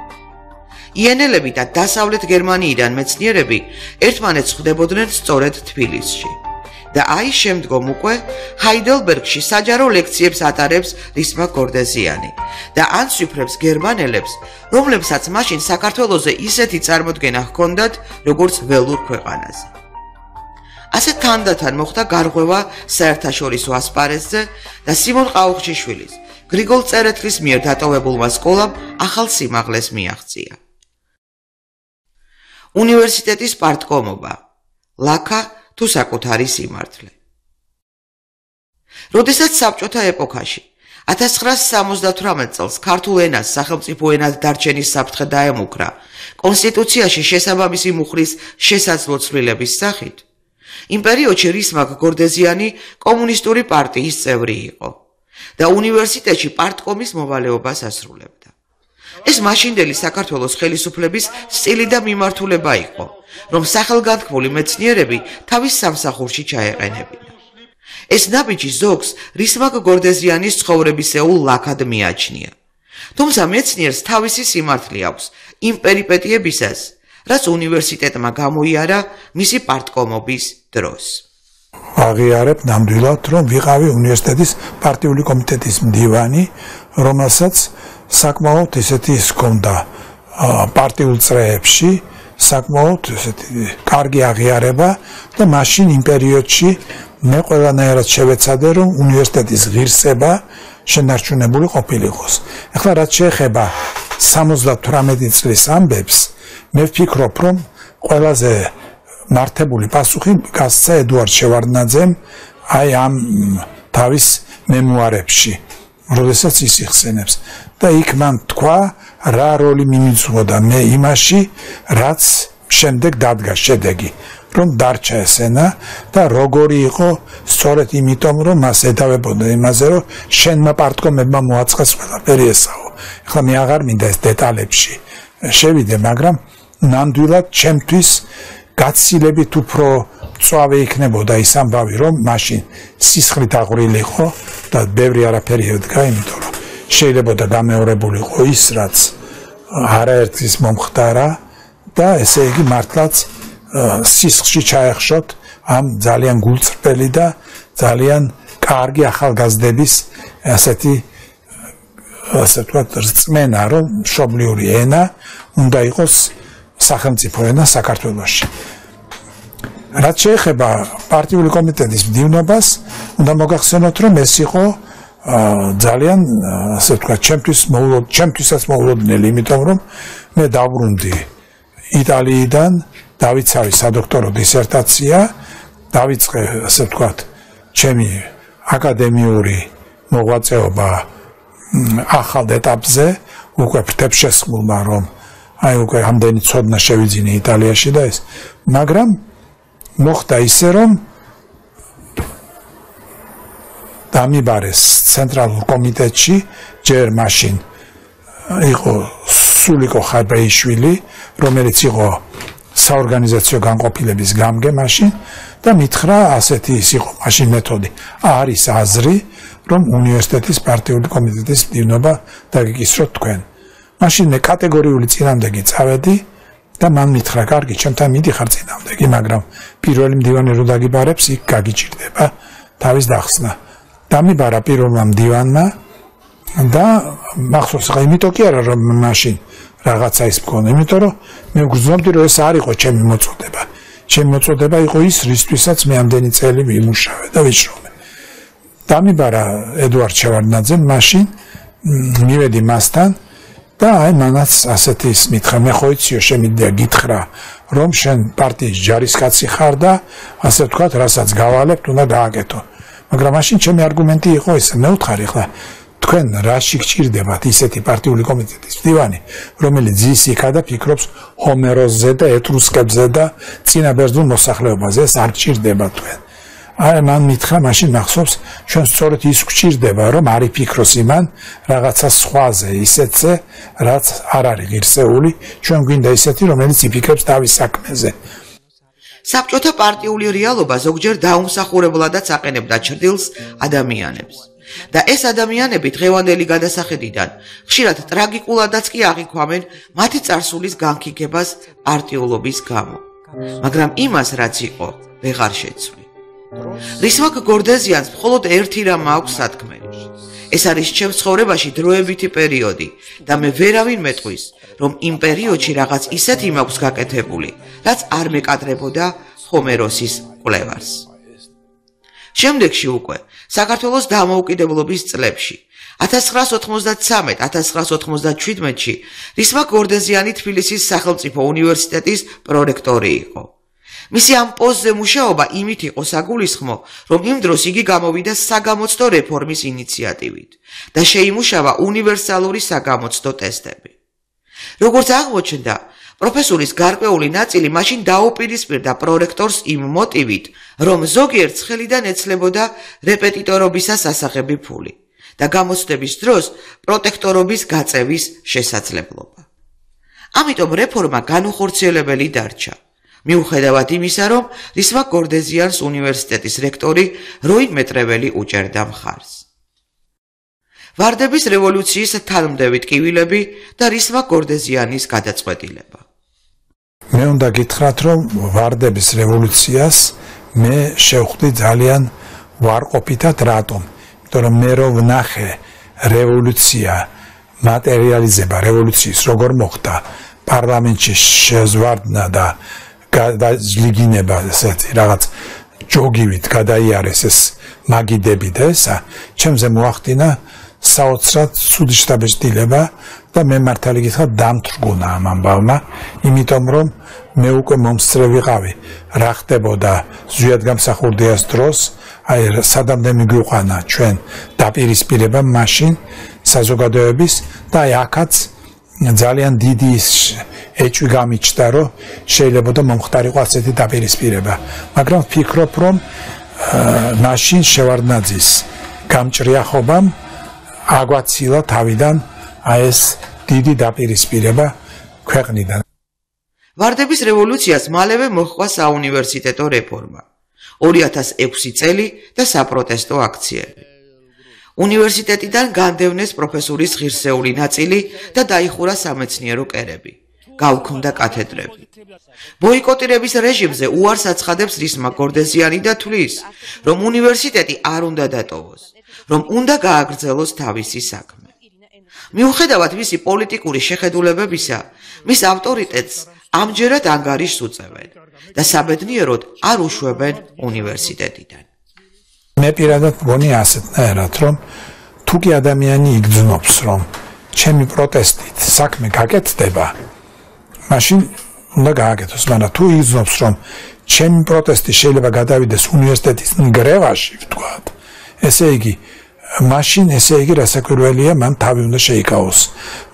იენელები და დასავლეთ გერმანიიდან მეცნიერები ერთმანეთს ხვდებოდნენ სწორედ თბილისში და აი შემდგომ უკვე ჰაიდელბერგში საჯარო ლექციებს ატარებს რისმაკ გორდეზიანი და ანციფრებს გერმანელებს, რომლებსაც მაშინ საქართველოზე ისეთი წარმოდგენა ჰქონდათ, როგორც ველურ ქვეყანაზე. ასე თანდათან მოხდა გარღვევა საერთაშორისო ასპარეზზე და სიმონ ყაუხჩიშვილის, გრიგოლ წერეთლის მიერ დატოვებულმა სკოლამ ახალ სიმაღლეს მიაღწია. უნივერსიტეტის პარტკომობა, ლაქა თუ საკუთარი სიმართლე. როდესაც საბჭოთა ეპოქაში 1978 წელს ქართულ ენას სახელმწიფო ენად დარჩენის საფრთხე დაემუქრა კონსტიტუციაში შესაბამისი მუხლის შესაძლო ცვლილების სახით, იმ პერიოდში რისმაკ გორდეზიანი კომუნისტური პარტიის წევრი იყო და უნივერსიტეტში პარტკომის მოვალეობას ასრულებდა. ეს მაშინდელი საქართველოს ხელისუფლების სტილი და მიმართულება იყო, რომ სახელგანთქმული მეცნიერები თავის სამსახურში ჩაეყენებინა. ეს ნაბიჯი ზოგს რისმაკ გორდეზიანის ცხოვრებისეულ ლაქად მიაჩნია. თუმცა მეცნიერს თავისი სიმართლე აქვს იმ პერიპეტიებისას, რაც უნივერსიტეტმა გამოიარა მისი პარტკომობის დროს. აღიარებ ნამდვილად, რომ ვიყავი უნივერსიტეტის პარტიული კომიტეტის მდივანი, რომელსაც საკმაოდ ესეთი ჰქონდა პარტიულ წრეებში, საკმაოდ ესეთი კარგი აღიარება და მაშინ იმ პერიოდში მე ყველანაირად შევეცადე, რომ უნივერსიტეტის ღირსება შენარჩუნებული ყოფილიყოს. ეხლა რაც შეეხება 78 წლის ამბებს, მე ვფიქრობ, რომ ყველაზე მართებული პასუხი გასცა ედუარდ შევარდნაძემ აი ამ თავის მემუარებში, როდესაც ის იხსენებს და იქ მან თქვა, რა როლი მიმიწვოდა მე იმაში, რაც შემდეგ დადგა შედეგი, რომ დარჩა ეს ენა და როგორი იყო სწორედ იმიტომ, რომ მას ედავებოდა იმაზე, რომ შენმა პარტკომებმა მოაწყეს ყველაფერი ესაო. ეხლა მე აღარ მინდა ეს დეტალებში შევიდე, მაგრამ ნამდვილად ჩემთვის გაცილებით უფრო წვავე იქნებოდა ის ამბავი, რომ მაშინ სისხლით აღვრილიყო და ბევრი არაფერი ედგა, იმიტომ რომ შეიძლება გამეორებულიყო ის, რაც არაერთის მომხდარა და ესე იგი მართლაც სისხლში ჩაეხშოთ ამ ძალიან გულწრფელი და ძალიან კარგი ახალგაზრდების ასეთი ასე ვთქვათ რწმენა, რომ მშობლიური ენა უნდა იყოს სახელმწიფო ენა საქართველოში. რაც შეეხება პარტიული კომიტეტის მდივნობას, უნდა მოგახსენოთ, რომ ეს იყო ძალიან ასე ვთქვათ ჩემთვისაც მოულოდნელი, იმიტომ რომ მე დავბრუნდი იტალიიდან, დავიცავი სადოქტორო დისერტაცია, დავიწყე ასე ვთქვათ ჩემი აკადემიური მოღვაწეობა ახალ ეტაპზე, უკვე ფრთებს შესხმულმა, რომ აი უკვე ამდენი ცოდნა შევიძინე იტალიაში და ეს, მაგრამ მოხდა ისე, რომ დამიბარეს ცენტრალურ კომიტეტში, ჯერ მაშინ იყო სულიკო ხაბრეიშვილი, რომელიც იყო საორგანიზაციო განყოფილების გამგე მაშინ და მითხრა ასეთი ის იყო მაშინ მეთოდი. არის აზრი, რომ უნივერსიტეტის პარტიული კომიტეტის მდივნობა დაგიკისროთ თქვენ. მაშინ მე კატეგორიული წინამდეგი წავედი და მან მითხრა, კარგი, ჩემთან მიდიხარ წინამდეგი, მაგრამ პირველი მდივანი რო დაგიბარებს, იქ გაგიჭირდება თავის დახსნა. დამიბარა პირველმა მდივანმა და მახსოვს, ხა იმიტომ კი არა, რომ მაშინ რაღაცა ის მქონდა, იმიტომ რომ მე ვგრძნობდი, რომ ეს არ იყო ჩემი მოწოდება. ჩემი მოწოდება იყო ის, რისთვისაც მე ამდენი წელი ვიმუშავე და ვიშრომე. დამიბარა ედუარდ შევარდნაძემ მაშინ, მივედი მასთან და აი მანაც ასეთი ის მითხრა, მე ხო იციო, შემიძლია გითხრა, რომ შენ პარტიის ჯარისკაცი ხარ და ასე ვთქვათ, რასაც გავალებთ, უნდა გააკეთო. მაგრამ მაშინ ჩემი არგუმენტი იყო ეს, მე ვთხარი ხლა თქვენ რაში გჭირდებათ ისეთი პარტიული კომიტეტის მდივანი, რომელიც ძის იქა და ფიქრობს ჰომეროსზე და ეტრუსკებზე და წინაბერძნულ მოსახლეობაზე, ეს არ გჭირდება თქვენ. აი მან მითხრა, მაშინ მახსოვს, ჩვენ სწორედ ის გჭირდება, რომ არ იფიქროს იმან რაღაცა სხვაზე, ისეთზე, რაც არ არის ღირსეული, ჩვენ გვინდა ისეთი, რომელიც იფიქრებს თავის საქმეზე. საბჭოთა პარტიული რეალობა ზოგჯერ დაუმსახურებლადაც აყენებდა ჩრდილს ადამიანებს. და ეს ადამიანები დღევანდელი გადასახედიდან ხშირად ტრაგიკულადაც კი აღიქვამენ მათი წარსულის განქიგებას პარტიულობის გამო. მაგრამ იმას, რაც იყო, ვეღარ შეცვლი. რისმაკ გორდეზიანს მხოლოდ ერთი რამ აქვს სათქმელი. ეს არის ჩემს ცხოვრებაში დროებითი პერიოდი და მე ვერავინ მეტყვის, რომ იმ პერიოდში რაღაც ისეთი მაქვს გაკეთებული, რაც არ მეკადრებოდა ჰომეროსის კვლევარს. შემდეგში უკვე საქართველოს დამოუკიდებლობის წლებში 1993-1997-ში რისმაკ გორდეზიანი თბილისის სახელმწიფო უნივერსიტეტის პრორექტორი იყო. მისი ამ პოსტზე მუშაობა იმით იყო საგულისხმო, რომ იმ დროს იგი გამოვიდა საგამოცდო რეფორმის ინიციატივით და შეიმუშავა უნივერსალური საგამოცდო ტესტები. როგორც აღმოჩნდა, პროფესურის გარკვეული ნაწილი მაშინ დაუპირისპირდა პრორექტორს იმ მოტივით, რომ ზოგიერთ ხელიდან ეცლებოდა რეპეტიტორობისას ასაღები ფული და გამოცდების დროს პროტექტორობის გაწევის შესაძლებლობა. ამიტომ რეფორმა განუხორციელებელი დარჩა. მიუხედავად იმისა, რომ რისმაკ გორდეზიანს უნივერსიტეტის რექტორი როინ მეტრეველი უჭერდა მხარს. ვარდების რევოლუციის თანმდევი ტკივილები და რისმაკ გორდეზიანის გადაწყვეტილება. მე უნდა გითხრათ, რომ ვარდების რევოლუციას მე შევხვდი ძალიან ვარყოფითად, რატომ? იმიტომ რომ მე რო ვნახე რევოლუცია, მატერიალიზება რევოლუციის როგორ მოხდა, პარლამენტში შეზვარდნა და გადაძლიგინება ესეთი რაღაც ჯოგივით გადაიარეს ეს მაგიდები და ესა, ჩემზე მოახდინა საოცრად ცუდი შთაბეჭდილება და მე მართალი გითხრათ დამთრგუნა ამ ამბავმა, იმიტომ რომ მე უკვე მომსწრე ვიყავი რა ხდებოდა ზვიად გამსახურდიას დროს, აი სადამდე მიგვიყვანა ჩვენ დაპირისპირება მაშინ საზოგადოების და აი აქაც ძალიან დიდი ეჭვი გამიჩნდა, რომ შეიძლება მომხდარიყო ასეთი დაპირისპირება, მაგრამ ვფიქრობ, რომ მაშინ შევარდნაძის გამჭრიახობამ აგვაცილა თავიდან აი ეს დიდი დაპირისპირება ქვეყნიდან. ვარდების რევოლუციას მალევე მოჰყვა საუნივერსიტეტო რეფორმა, 2006 წელი და საპროტესტო აქციები. უნივერსიტეტიდან განდევნეს პროფესურის ღირსეული ნაწილი და დაიხურა სამეცნიერო კერები. გაუქმდა კათედრები. ბოიკოტირების რეჟიმზე უარს აცხადებს რისმაკ გორდეზიანი და თვლის, რომ უნივერსიტეტი არ უნდა დატოვოს, რომ უნდა გააგრძელოს თავისი საქმე. მიუხედავად მისი პოლიტიკური შეხედულებებისა, მის ავტორიტეტს ამჯერად ანგარიშს უწევენ და საბედნიეროდ არ უშვებენ უნივერსიტეტიდან. მე პირადად მგონი ასეთნაირად, რომ თუ კი ადამიანი იგრძნობს, რომ ჩემი პროტესტით საქმე გაკეთდება, მაშინ უნდა გააკეთოს, მაგრამ თუ იგრძნობს, რომ ჩემი პროტესტი შეიძლება გადავიდეს უნივერსიტეტის ნგრევაში, ვთქვათ, ესე იგი რასაკვირველია, მან თავი უნდა შეიკავოს.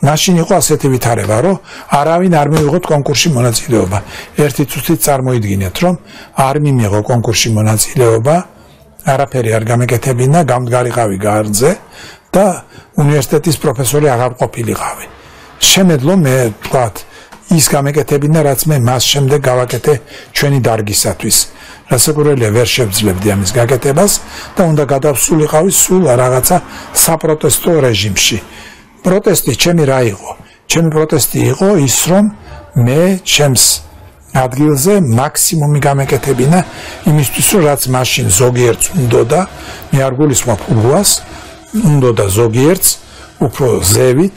მაშინ იყო ასეთი ვითარება, რომ არავინ არ მიიღოთ კონკურსში მონაწილეობა. ერთი წუთით წარმოიდგინეთ, რომ არ მიმიღო კონკურსში მონაწილეობა, არაფერი არ გამეკეთებინა, გამდგარიყავი გარდზე და უნივერსიტეტის პროფესორი აღარ ყოფილიყავი. შემეძლო მე ვთქვათ, ის გამეკეთებინა, რაც მე მას შემდეგ გავაკეთე ჩვენი დარგისათვის. რასაკვირველია, ვერ შევძლებდი ამის გაკეთებას და უნდა გადავსულიყავი სულ რაღაცა საპროტესტო რეჟიმში. პროტესტი ჩემი რა იყო? ჩემი პროტესტი იყო ის, რომ მე ჩემს ადგილზე მაქსიმუმი გამეკეთებინა იმისთვის, რომ რაც მაშინ ზოგიერთს უნდოდა, მე არ გულისხმობ უბუას, უნდოდა ზოგიერთს უფრო ზევით,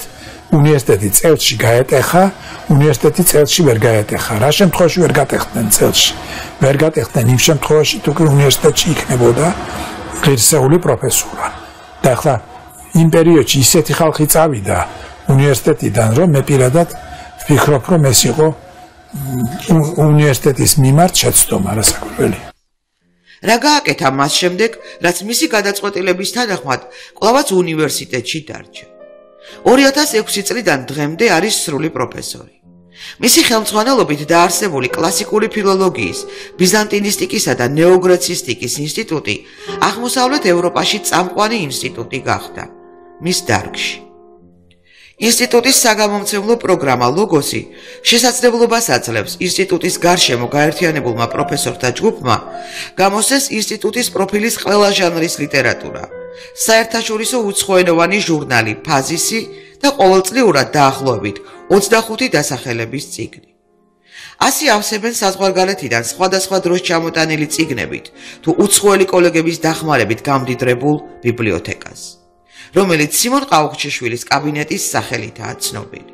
უნივერსიტეტი წელში გაეტეხა, უნივერსიტეტი წელში ვერ გაეტეხა. რა შემთხვევაში ვერ გატეხდნენ წელში? ვერ გატეხდნენ იმ შემთხვევაში, თუ კი უნივერსიტეტში იქნებოდა ღირსეული პროფესურა. და ახლა იმ პერიოდში ისეთი ხალხი წავიდა უნივერსიტეტიდან, რომ მე პირადად ვფიქრობ, რომ ეს იყო უნივერსიტეტის მიმართ შეცდომა რასაკვირველია. რა გააკეთა მას შემდეგ, რაც მისი გადაწყვეტილების თანახმად კვლავაც უნივერსიტეტში დარჩა. 2006 წლიდან დღემდე არის სრული პროფესორი. მისი ხელმძღვანელობით დაარსებული კლასიკური ფილოლოგიის, ბიზანტინისტიკისა და ნეოგრეცისტიკის ინსტიტუტი აღმოსავლეთ ევროპაში წამყვანი ინსტიტუტი გახდა მის დარგში. ინსტიტუტის საგამომცემლო პროგრამა ლოგოსი შესაძლებლობას აძლევს ინსტიტუტის გარშემო გაერთიანებულმა პროფესორთა ჯგუფმა გამოსცეს ინსტიტუტის პროფილის ყველა ჟანრის ლიტერატურა, საერთაშორისო უცხოენოვანი ჟურნალი ფაზისი და ყოველწლიურად დაახლოებით 25 დასახელების წიგნი. ასე ავსებენ საზღვარგარეთიდან სხვადასხვა დროს ჩამოტანილი წიგნებით თუ უცხოელი კოლეგების დახმარებით გამდიდრებულ ბიბლიოთეკას, რომელიც სიმონ ყაუხჩიშვილის კაბინეტის სახელითაა ცნობილი.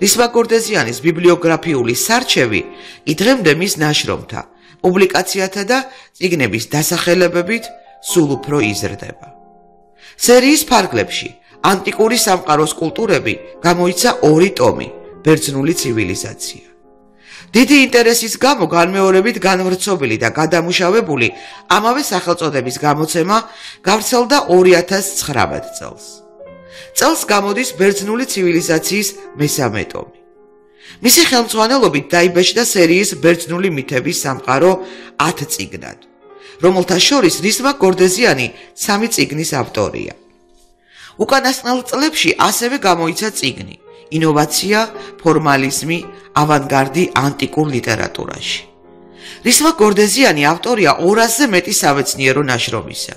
რისმა გორდეზიანის ბიბლიოგრაფიული სარჩევი დღემდე მის ნაშრომთა, პუბლიკაციათა და წიგნების დასახელებებით სულ უფრო იზრდება. სერიის ფარგლებში ანტიკური სამყაროს კულტურები გამოიცა 2 ტომი ბერძნული ცივილიზაცია. დიდი ინტერესის გამო განმეორებით განვრცობილი და გადამუშავებული ამავე სახელწოდების გამოცემა გავრცელდა 2019 წელს. წელს გამოდის ბერძნული ცივილიზაციის მესამე ტომი. მისი ხელმძღვანელობით დაიბეჭდა სერიის ბერძნული მითების სამყარო 10 წიგნად, რომელთა შორის რისმა გორდეზიანი 3 წიგნის ავტორია. უკანასკნელ წლებში ასევე გამოიცა წიგნი ინოვაცია, ფორმალიზმი, ავანგარდი ანტიკურ ლიტერატურაში. რისმა გორდეზიანი ავტორია 200-ზე მეტი სამეცნიერო ნაშრომისა,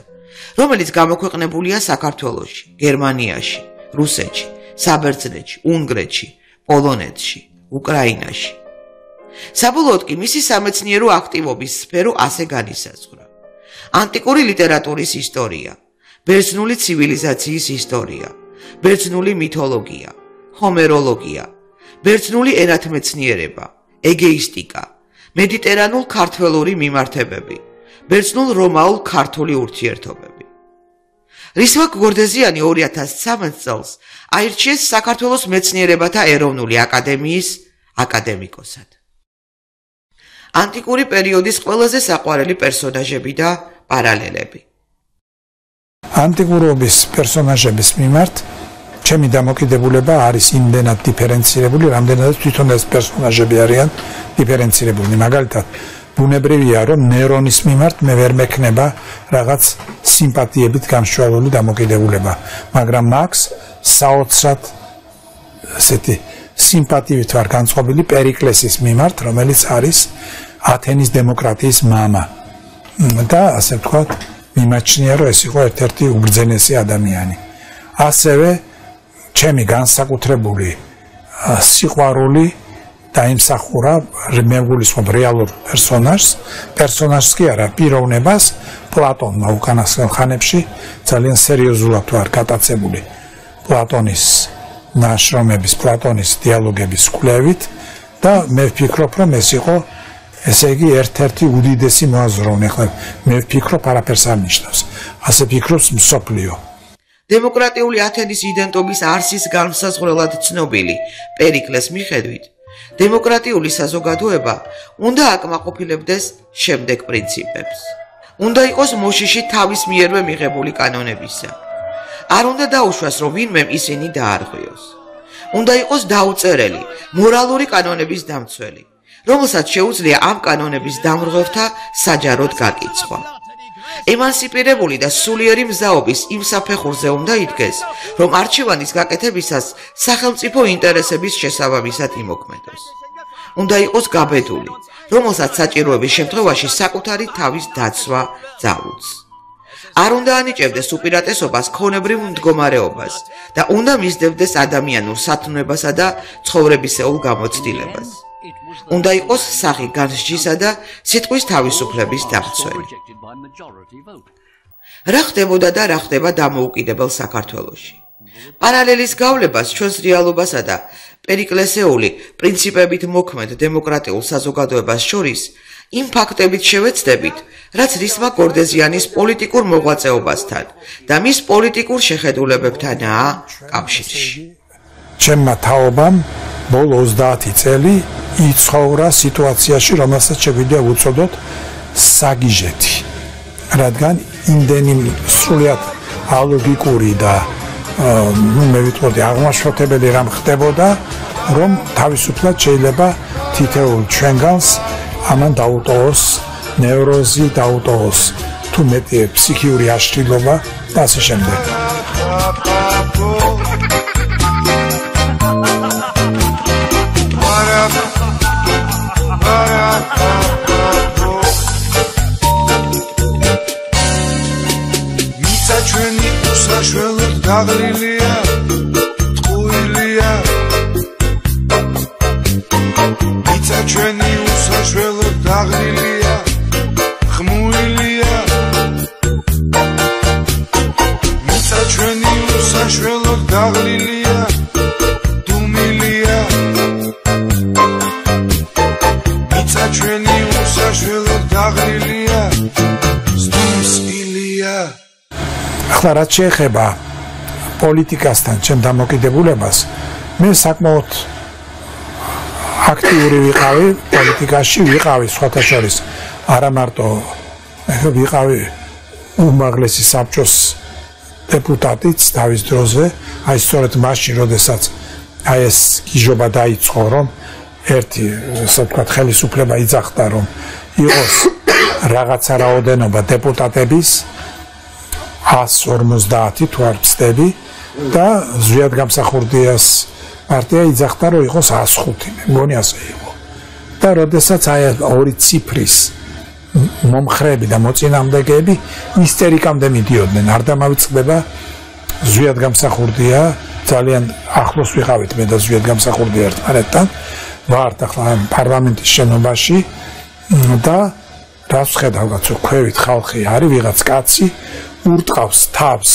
რომელიც გამოქვეყნებულია საქართველოში, გერმანიაში, რუსეთში, საბერძნეთში, უნგრეთში, პოლონეთში, უკრაინაში. საბოლოოდ კი მისი სამეცნიერო აქტივობის სფერო ასე განისაზღვრა: ანტიკური ლიტერატურის ისტორია, ბერძნული ცივილიზაციის ისტორია, ბერძნული მითოლოგია, ჰომეროლოგია, ბერძნული ენათმეცნიერება, ეგეისტიკა, მედიტერანულ-ქართველური მიმართებები, ბერძნულ-რომაულ-ქართული ურთიერთობები. რისმა გორდეზიანი 2013 წელს აირჩიეს საქართველოს მეცნიერებათა ეროვნული აკადემიის აკადემიკოსად. ანტიკური პერიოდის ყველაზე საყვარელი პერსონაჟები და პარალელები. ანტიკურობის პერსონაჟების მიმართ ჩემი დამოკიდებულება არის იმდენად დიფერენცირებული, რამდენადაც თვითონ ეს პერსონაჟები არიან დიფერენცირებული. მაგალითად, ბუნებრივია, რომ ნერონის მიმართ მე ვერ მექნება რაღაც სიმპათიებით გამსჭვალული დამოკიდებულება, მაგრამ მაქს საოცრად ესეთი სიმპათიით ვარ განწყობილი პერიკლესის მიმართ, რომელიც არის ათენის დემოკრატიის მამა. და ასე ვთქვათ, მიმაჩნია, რომ ეს იყო ერთ-ერთი უბრძენესი ადამიანი. ასევე ჩემი განსაკუთრებული სიყვარული დაიმსახურა მე ვგულისხმობ რეალურ პერსონაჟს კი არა, პიროვნებას პლატონმა უკანასკნელ ხანებში ძალიან სერიოზულად ვარ გატაცებული პლატონის ნაშრომების, პლატონის დიალოგების კვლევით და მე ვფიქრობ, რომ ეს იყო ესე იგი ერთ-ერთი უდიდესი მოაზროვნე. ახლა მე ვფიქრობ, არაფერს არ ნიშნავს. ასე ფიქრობს მსოფლიო. დემოკრატიული ათენის იდენტობის არსის განმსაზღვრელად ცნობილი პერიკლეს მიხედვით, დემოკრატიული საზოგადოება უნდა აკმაყოფილებდეს შემდეგ პრინციპებს. უნდა იყოს მოშიში თავის მიერვე მიღებული კანონებისა. არ უნდა დაუშვას, რომ ვინმე ისინი დაარღვიოს. უნდა იყოს დაუწერელი მორალური კანონების დამცველი, რომელსაც შეუძლია ამ კანონების დამრღვევთა საჯაროდ გაკიცხვა. ემანსიპირებული და სულიერი მზაობის იმ საფეხურზე უნდა იდგეს, რომ არჩევანის გაკეთებისას სახელმწიფო ინტერესების შესაბამისად იმოქმედოს. უნდა იყოს გაბედული, რომელსაც საჭიროების შემთხვევაში საკუთარი თავის დაცვა ძალუძს. არ უნდა ანიჭებდეს უპირატესობას ქონებრივ მდგომარეობას და უნდა მისდევდეს ადამიანურ სათნოებასა და ცხოვრებისეულ გამოცდილებას. უნდა იყოს სახი განსჯისა და სიტყვის თავისუფლების დამცველი. რა ხდებოდა და რა ხდება დამოუკიდებელ საქართველოში? პარალელის გავლებას ჩვენს რეალობასა და პერიკლესეული პრინციპებით მოქმედ დემოკრატიულ საზოგადოებას შორის იმ ფაქტებით შევეცდებით, რაც რისმა გორდეზიანის პოლიტიკურ მოღვაწეობასთან და მის პოლიტიკურ შეხედულებებთანაა კავშირში. ჩემმა თაობამ ბოლო 30 წელი იცხოვრა სიტუაციაში, რომელსაც შეგვიძლია ვუწოდოთ საგიჟეთი. რადგან იმდენი სრულიად ალოგიკური და მე ვიტყოდი აღმაშფოთებელი რამ ხდებოდა, რომ თავისუფლად შეიძლება თითოეულ ჩვენგანს ამან დაუტოვოს ნევროზი, დაუტოვოს თუ მეტი ფსიქიური აშლილობა და ასე შემდეგ. მიცა ჩვენი უსაშველოდ დაღლილია, ტყუილია. მიცა ჩვენი დაღლილია ხმულილია მიწა ჩვენი უსაშველოდ დაღლილია დუმილია მიწა ჩვენი უსაშველოდ დაღლილია სტუმსილია ახლა რაც შეეხება პოლიტიკასთან ჩემ დამოკიდებულებას მე საკმაოდ აქტიური ვიყავი პოლიტიკაში ვიყავი სხვათა შორის არა მარტო ვიყავი უმაღლესი საბჭოს დეპუტატიც თავის დროზე აი სწორედ მაშინ როდესაც აი ეს გიჟობა დაიწყო რომ ერთი ასე ვთქვათ ხელისუფლება იძახდა რომ იყოს რაღაცა რაოდენობა დეპუტატების 150 თუ არ ვცდები და ზვიად გამსახურდიას პარტია იძახდა რომ იყოს 105 მე მგონი ასე იყო და როდესაც აი ორი ციფრის მომხრეები და მოწინააღმდეგეები ისტერიკამდე მიდიოდნენ არ დამავიწყდება ზვიად გამსახურდია ძალიან ახლოს ვიყავით მე და ზვიად გამსახურდია ერთმანეთთან ვართ ახლა პარლამენტის შენობაში და რას ხედავთ რომ ქვევით ხალხი არის ვიღაც კაცი ურტყავს თავს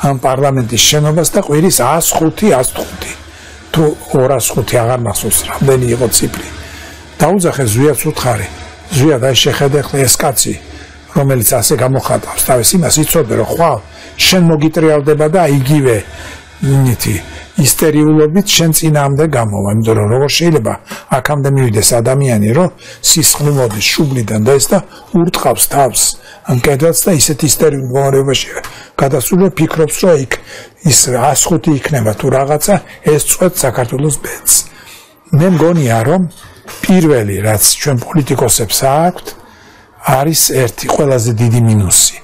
ამ პარლამენტის შენობას და ყვირის 105 თუ 205 აღარ მახსოვს რამდენი იყო ციფრი დაუძახე ზვიადს უთხარი ზვიად აი შეხედე ხლა ეს კაცი რომელიც ასე გამოხატავს თავის იმას იცოდე რომ ხვალ შენ მოგიტრიალდება და იგივე ნიტი ისტერიულობით შენ წინამდე გამოვა იმიტომ რომ როგორ შეიძლება აქამდე მივიდეს ადამიანი რომ სისხლი მოდის შუბლიდან და ეს და ურტყავს თავს ამ კედელს და ისეთ ისტერიულ მდგომარეობაში გადასული ფიქრობს რომ იქ ის 105 იქნება თუ რაღაცა ეს წვეთ საქართველოს ბედს მე მგონია რომ პირველი რაც ჩვენ პოლიტიკოსებს აქვთ არის ერთი ყველაზე დიდი მინუსი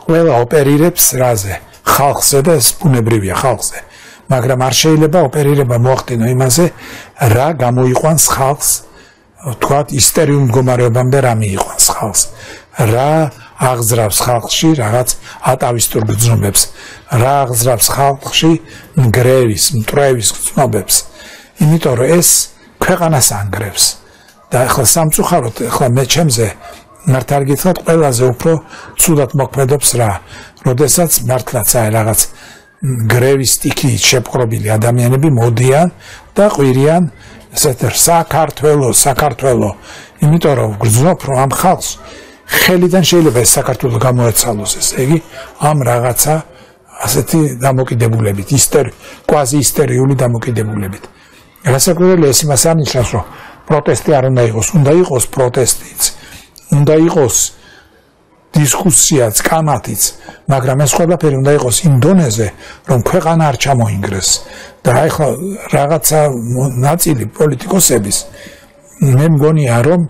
ყველა ოპერირებს რაზე ხალხზე და ეს ბუნებრივია ხალხზე მაგრამ არ შეიძლება ოპერირება მოახდინო იმაზე რა გამოიყვანს ხალხს თქვათ ისტერიულ მდგომარეობამდე რა მიიყვანს ხალხს რა აღზრავს ხალხში რაღაც ატავისტურ გრძნობებს რა აღზრავს ხალხში მგრევის მტრევის გრძნობებს იმიტომ რომ ეს ქვეყანას ანგრევს და ახლა სამწუხაროდ ახლა მე ჩემზე მართალ გითხრათ ყველაზე უფრო ცუდად მოქმედებს რა როდესაც მართლაც აი რაღაც გრევის სტიქით შეპყრობილი ადამიანები მოდიან და ყვირიან ესეთ საქართველო იმიტომ რომ გრძნობ რომ ამ ხალხს ხელიდან შეიძლება ეს საქართველო გამოეცალოს ესე იგი ამ რაღაცა ასეთი დამოკიდებულებით კვაზი ისტერიული დამოკიდებულებით რასაკვირველია ეს იმას არნიშნავს რომ პროტესტი არ უნდა იყოს უნდა იყოს პროტესტიც უნდა იყოს დისკუსიაც კამათიც მაგრამ ეს ყველაფერი უნდა იყოს იმ დონეზე რომ ქვეყანა არ ჩამოინგრეს და აი ხო რაღაცა ნაწილი პოლიტიკოსების მე მგონია რომ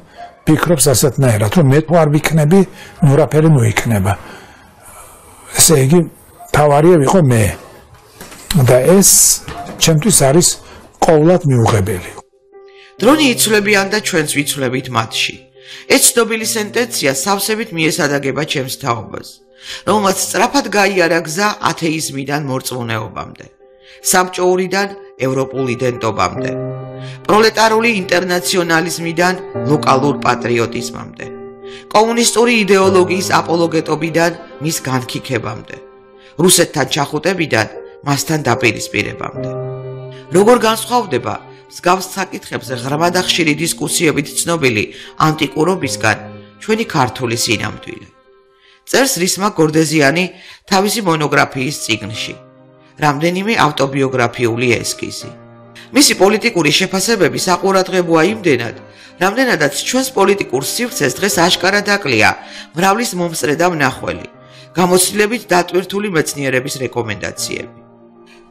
ფიქრობს ასეთნაირად რომ მე თუ არ ვიქნები ნურაფერი მოიქნება ესე იგი თავარია ვიყო მე და ეს ჩემთვის არის ყოვლად მიუღებელი დრონი იცვლებიან და ჩვენც ვიცვლებით მათში ეს ცნობილი სენტენცია სავსებით მიესადაგება ჩემს თაობას რომელმაც სწრაფად გაიარა გზა ათეიზმიდან მორწმუნეობამდე საბჭოურიდან ევროპულ იდენტობამდე პროლეტარული ინტერნაციონალიზმიდან ლოკალურ პატრიოტიზმამდე კომუნისტური იდეოლოგიის აპოლოგეტობიდან მის განქიქებამდე რუსეთთან ჩახუტებიდან მასთან დაპირისპირებამდე როგორ განსხვავდება მსგავს საკითხებზე ღრმა და ხშირი დისკუსიებით ცნობილი ანტიკურობისგან ჩვენი ქართული სინამდვილე წერს რისმა გორდეზიანი თავისი მონოგრაფიის წიგნში რამდენიმე ავტობიოგრაფიული ესკიზი მისი პოლიტიკური შეფასებები საყურადღებოა იმდენად რამდენადაც ჩვენს პოლიტიკურ სივრცეს დღეს აშკარად აკლია მრავლის მომსწრე და მნახველი გამოცდილებით დატვირთული მეცნიერების რეკომენდაციები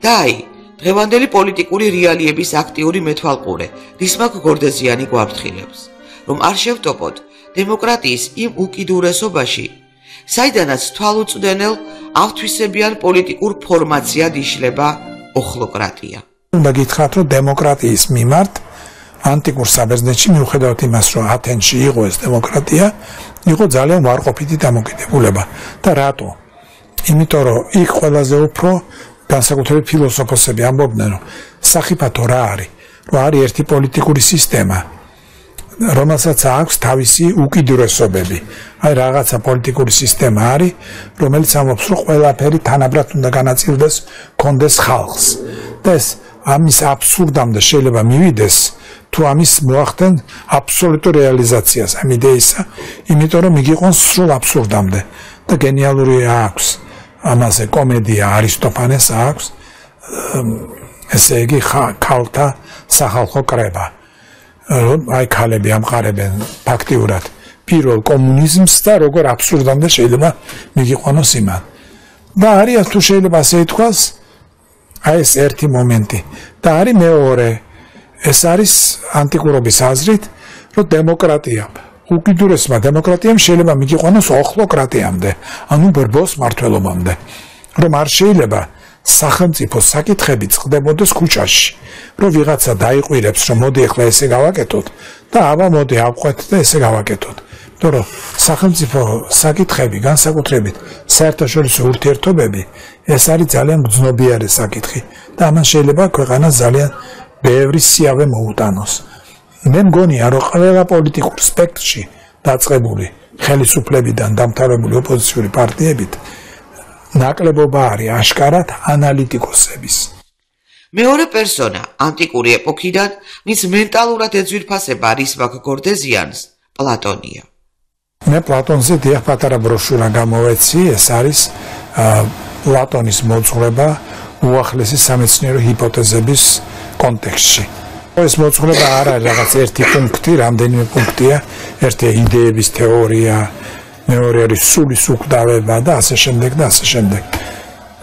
და აი დღევანდელი პოლიტიკური რეალიების აქტიური მეთვალყურე რისმაკ გორდეზიანი გვაფრთხილებს რომ არ შევტოპოთ დემოკრატიის იმ უკიდურესობაში საიდანაც თვალუწვდენელ ავთვისებიან პოლიტიკურ ფორმაციად იშლება ოხლოკრატია უნდა გითხრათ რომ დემოკრატიის მიმართ ანტიკურ საბერძნეთში მიუხედავად იმას რომ ათენში იყო ეს დემოკრატია იყო ძალიან ვარყოფითი დამოკიდებულება და რატო იმიტომ რომ იქ ყველაზე უფრო განსაკუთრებით ფილოსოფოსები ამბობდნენ რომ სახიფათო რა არის რომ არის ერთი პოლიტიკური სისტემა რომელსაც აქვს თავისი უკიდურესობები. აი რაღაცა პოლიტიკური სისტემა არის, რომელიც ამბობს, რომ ყველაფერი თანაბრად უნდა განაწილდეს, კონდეს ხალხს. და ეს ამის აბსურდამდე შეიძლება მივიდეს, თუ ამის მოახდენ აბსოლუტურ რეალიზაციას ამ იდეისა, იმიტომ რომ იგი იყოს სრულ აბსურდამდე და გენიალური აქვს. ამაზე კომედია არისტოფანეს აქვს, ესე იგი ქალთა სახალხო კრება. აი ქალები ამყარებენ ფაქტიურად პირველ კომუნიზმს და როგორ აბსურდამდე შეიძლება მიგიყვანოს იმან. და არის თუ შეიძლება ასე ითქვას, აი ეს ერთი მომენტი და არის მეორე. ეს არის ანტიკურობის აზრით, რომ დემოკრატია, უკიდურესმა დემოკრატიამ შეიძლება მიგიყვანოს ოხლოკრატიამდე, ანუ ბრბოს მმართველობამდე, რომ არ შეიძლება სახელმწიფო საკითხები წყდებოდეს ქუჩაში, რომ ვიღაცა დაიყვირებს, რომ მოდი ახლა ესე გავაკეთოთ და აბა მოდი ავყვეთ და ესე გავაკეთოთ. იმიტომ რომ სახელმწიფო საკითხები, განსაკუთრებით საერთაშორისო ურთიერთობები, ეს არის ძალიან გრძნობიარე საკითხი და ამან შეიძლება ქვეყანას ძალიან ბევრი სიავე მოუტანოს. მე მგონია, რომ ყველა პოლიტიკურ სპექტრში დაწყებული ხელისუფლებიდან დამთავრებული ოპოზიციური პარტიებით ნაკლებობა არის აშკარად ანალიტიკოსების. მეორე პერსონა ანტიკური ეპოქიდან, ვინც მენტალურად ეძვირფასება რისმაკ გორდეზიანს, პლატონია. მე პლატონზე დიახ პატარა ბროშურა გამოვეცი, ეს არის პლატონის მოძღვრება უახლესი სამეცნიერო ჰიპოთეზების კონტექსტში. ეს მოძღვრება არ არის რაღაც ერთი პუნქტი, რამდენიმე პუნქტია, ერთი იდეების თეორია, მეორე არის სულის უკვდავება და ასე შემდეგ და ასე შემდეგ.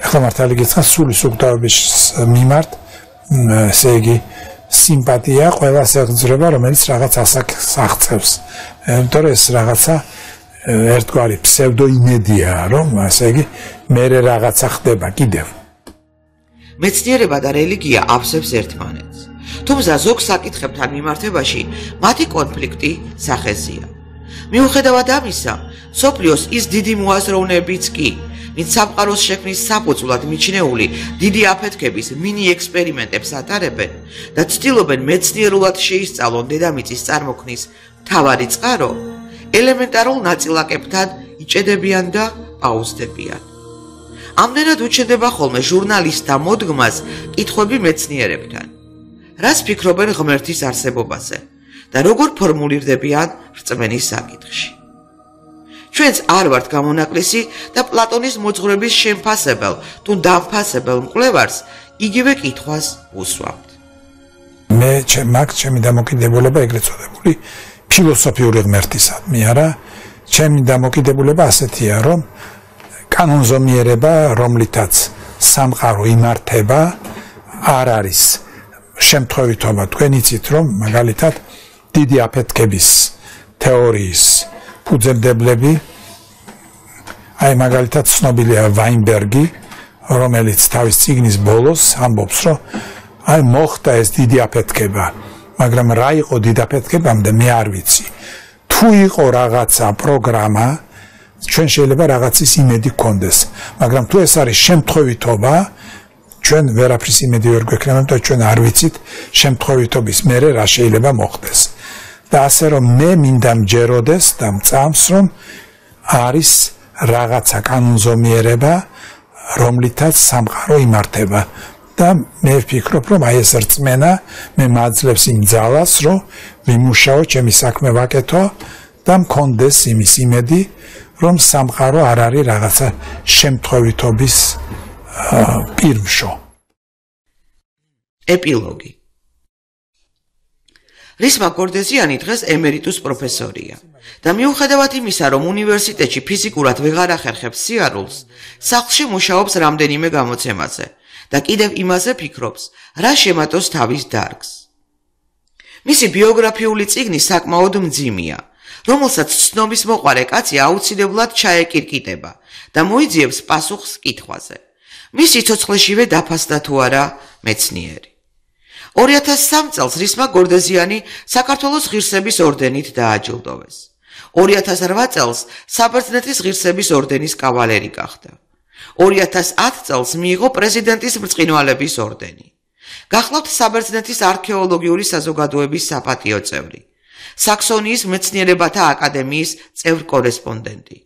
ახლა მართალი გითხრა სულის უკვდავების მიმართ, ესე იგი სიმპათია ყველას ეხძრება, რომელიც რაღაც ასაკს აღწევს. იმიტომ რომ ეს რაღაცა ერთგვარი ფსევდოიმედია, რომ ასე იგი მერე რაღაცა ხდება კიდევ. მეცნიერება და რელიგია აფსებს ერთმანეთს. თუმცა ზოგ საკითხებთან მიმართებაში მათი კონფლიქტი სახეზია. მიუხედავად ამისა, სოფლიოს ის დიდი მოაზროვნეებიც კი, ვინც სამყაროს შექმნის საფუძვლად მიჩნეული დიდი აფეთქების მინი ექსპერიმენტებს ატარებენ და ცდილობენ მეცნიერულად შეისწავლონ დედამიწის წარმოქმნის მთავარი წყარო, ელემენტარულ ნაწილაკებთან იჭედებიან და პაუზდებიან. ამდენად უჩნდება ხოლმე ჟურნალისტთა მოდგმას კითხვები მეცნიერებთან. რას ფიქრობენ ღმერთის არსებობაზე და როგორ ფორმულირდებიან რწმენის საკითხში. ჩვენც არ ვართ გამონაკლისი და პლატონის მოძღვრების შემფასებელ თუ დამფასებელ მკვლევარს იგივე კითხვას უსვამთ. მე ჩემი დამოკიდებულება ეგრეთ წოდებული ფილოსოფიური ღმერთისადმი არა, ჩემი დამოკიდებულება ასეთია, რომ კანონზომიერება, რომლითაც სამყარო იმართება, არ არის შემთხვევითობა. თქვენ იცით, რომ მაგალითად დიდი აფეთქების თეორიის ფუძემდებლები, აი მაგალითად ცნობილია ვაინბერგი, რომელიც თავის წიგნის ბოლოს ამბობს, რომ აი მოხდა ეს დიდი აფეთქება, მაგრამ რა იყო დიდი აფეთქებამდე მე არ ვიცი. თუ იყო რაღაცა პროგრამა, ჩვენ შეიძლება რაღაცის იმედი გქონდეს, მაგრამ თუ ეს არის შემთხვევითობა, ჩვენ ვერაფრის იმედი ვერ გვექნება, და ჩვენ არ ვიცით შემთხვევითობის მერე რა შეიძლება მოხდეს. და ასე რომ მე მინდა მჯეროდეს და მწამს, რომ არის რაღაცა კანონზომიერება, რომლითაც სამყარო იმართება. და მე ვფიქრობ, რომ აი ეს რწმენა მე მაძლევს იმ ძალას, რომ ვიმუშაო, ჩემი საქმე ვაკეთო და მქონდეს იმის იმედი, რომ სამყარო არ არის რაღაცა შემთხვევითობის პირმშო. ეპილოგი. რისმა გორდეზიანი დღეს ემერიტუს პროფესორია და მიუხედავად იმისა, რომ უნივერსიტეტში ფიზიკურად ვეღარ ახერხებს სიარულს, სახლში მუშაობს რამდენიმე გამოცემაზე და კიდევ იმაზე ფიქრობს, რა შემატოს თავის დარგს. მისი ბიოგრაფიული წიგნი საკმაოდ მძიმეა, რომელსაც ცნობის მოყარე კაცი აუცილებლად ჩაეკირკიტება და მოიძიებს პასუხს კითხვაზე. მის სიცოცხლეშივე დაფასდა თუ არა მეცნიერი. 2003 წელს რისმა გორდეზიანი საქართველოს ღირსების ორდენით დააჯილდოვეს. 2008 წელს საბერძნეთის ღირსების ორდენის კავალერი გახდა. 2010 წელს მიიღო პრეზიდენტის ბრწყინვალების ორდენი. გახლავთ საბერძნეთის არქეოლოგიური საზოგადოების საპატიო წევრი. საქსონიის მეცნიერებათა აკადემიის წევრ-კორესპონდენტი,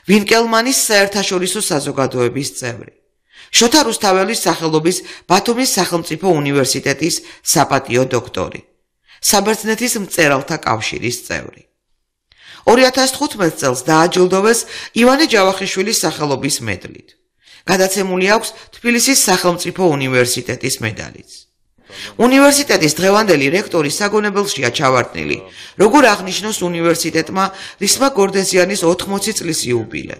ვინკელმანის საერთაშორისო საზოგადოების წევრი, შოთა რუსთაველის სახელობის ბათუმის სახელმწიფო უნივერსიტეტის საპატიო დოქტორი, საბერძნეთის მწერალთა კავშირის წევრი. 2015 წელს დააჯილდოვეს ივანე ჯავახიშვილის სახელობის მედლით. გადაცემული აქვს თბილისის სახელმწიფო უნივერსიტეტის მედალიც. უნივერსიტეტის დღევანდელი რექტორი საგონებელშია ჩავარდნილი, როგორ აღნიშნოს უნივერსიტეტმა რისმა გორდეზიანის 80 წლის იუბილე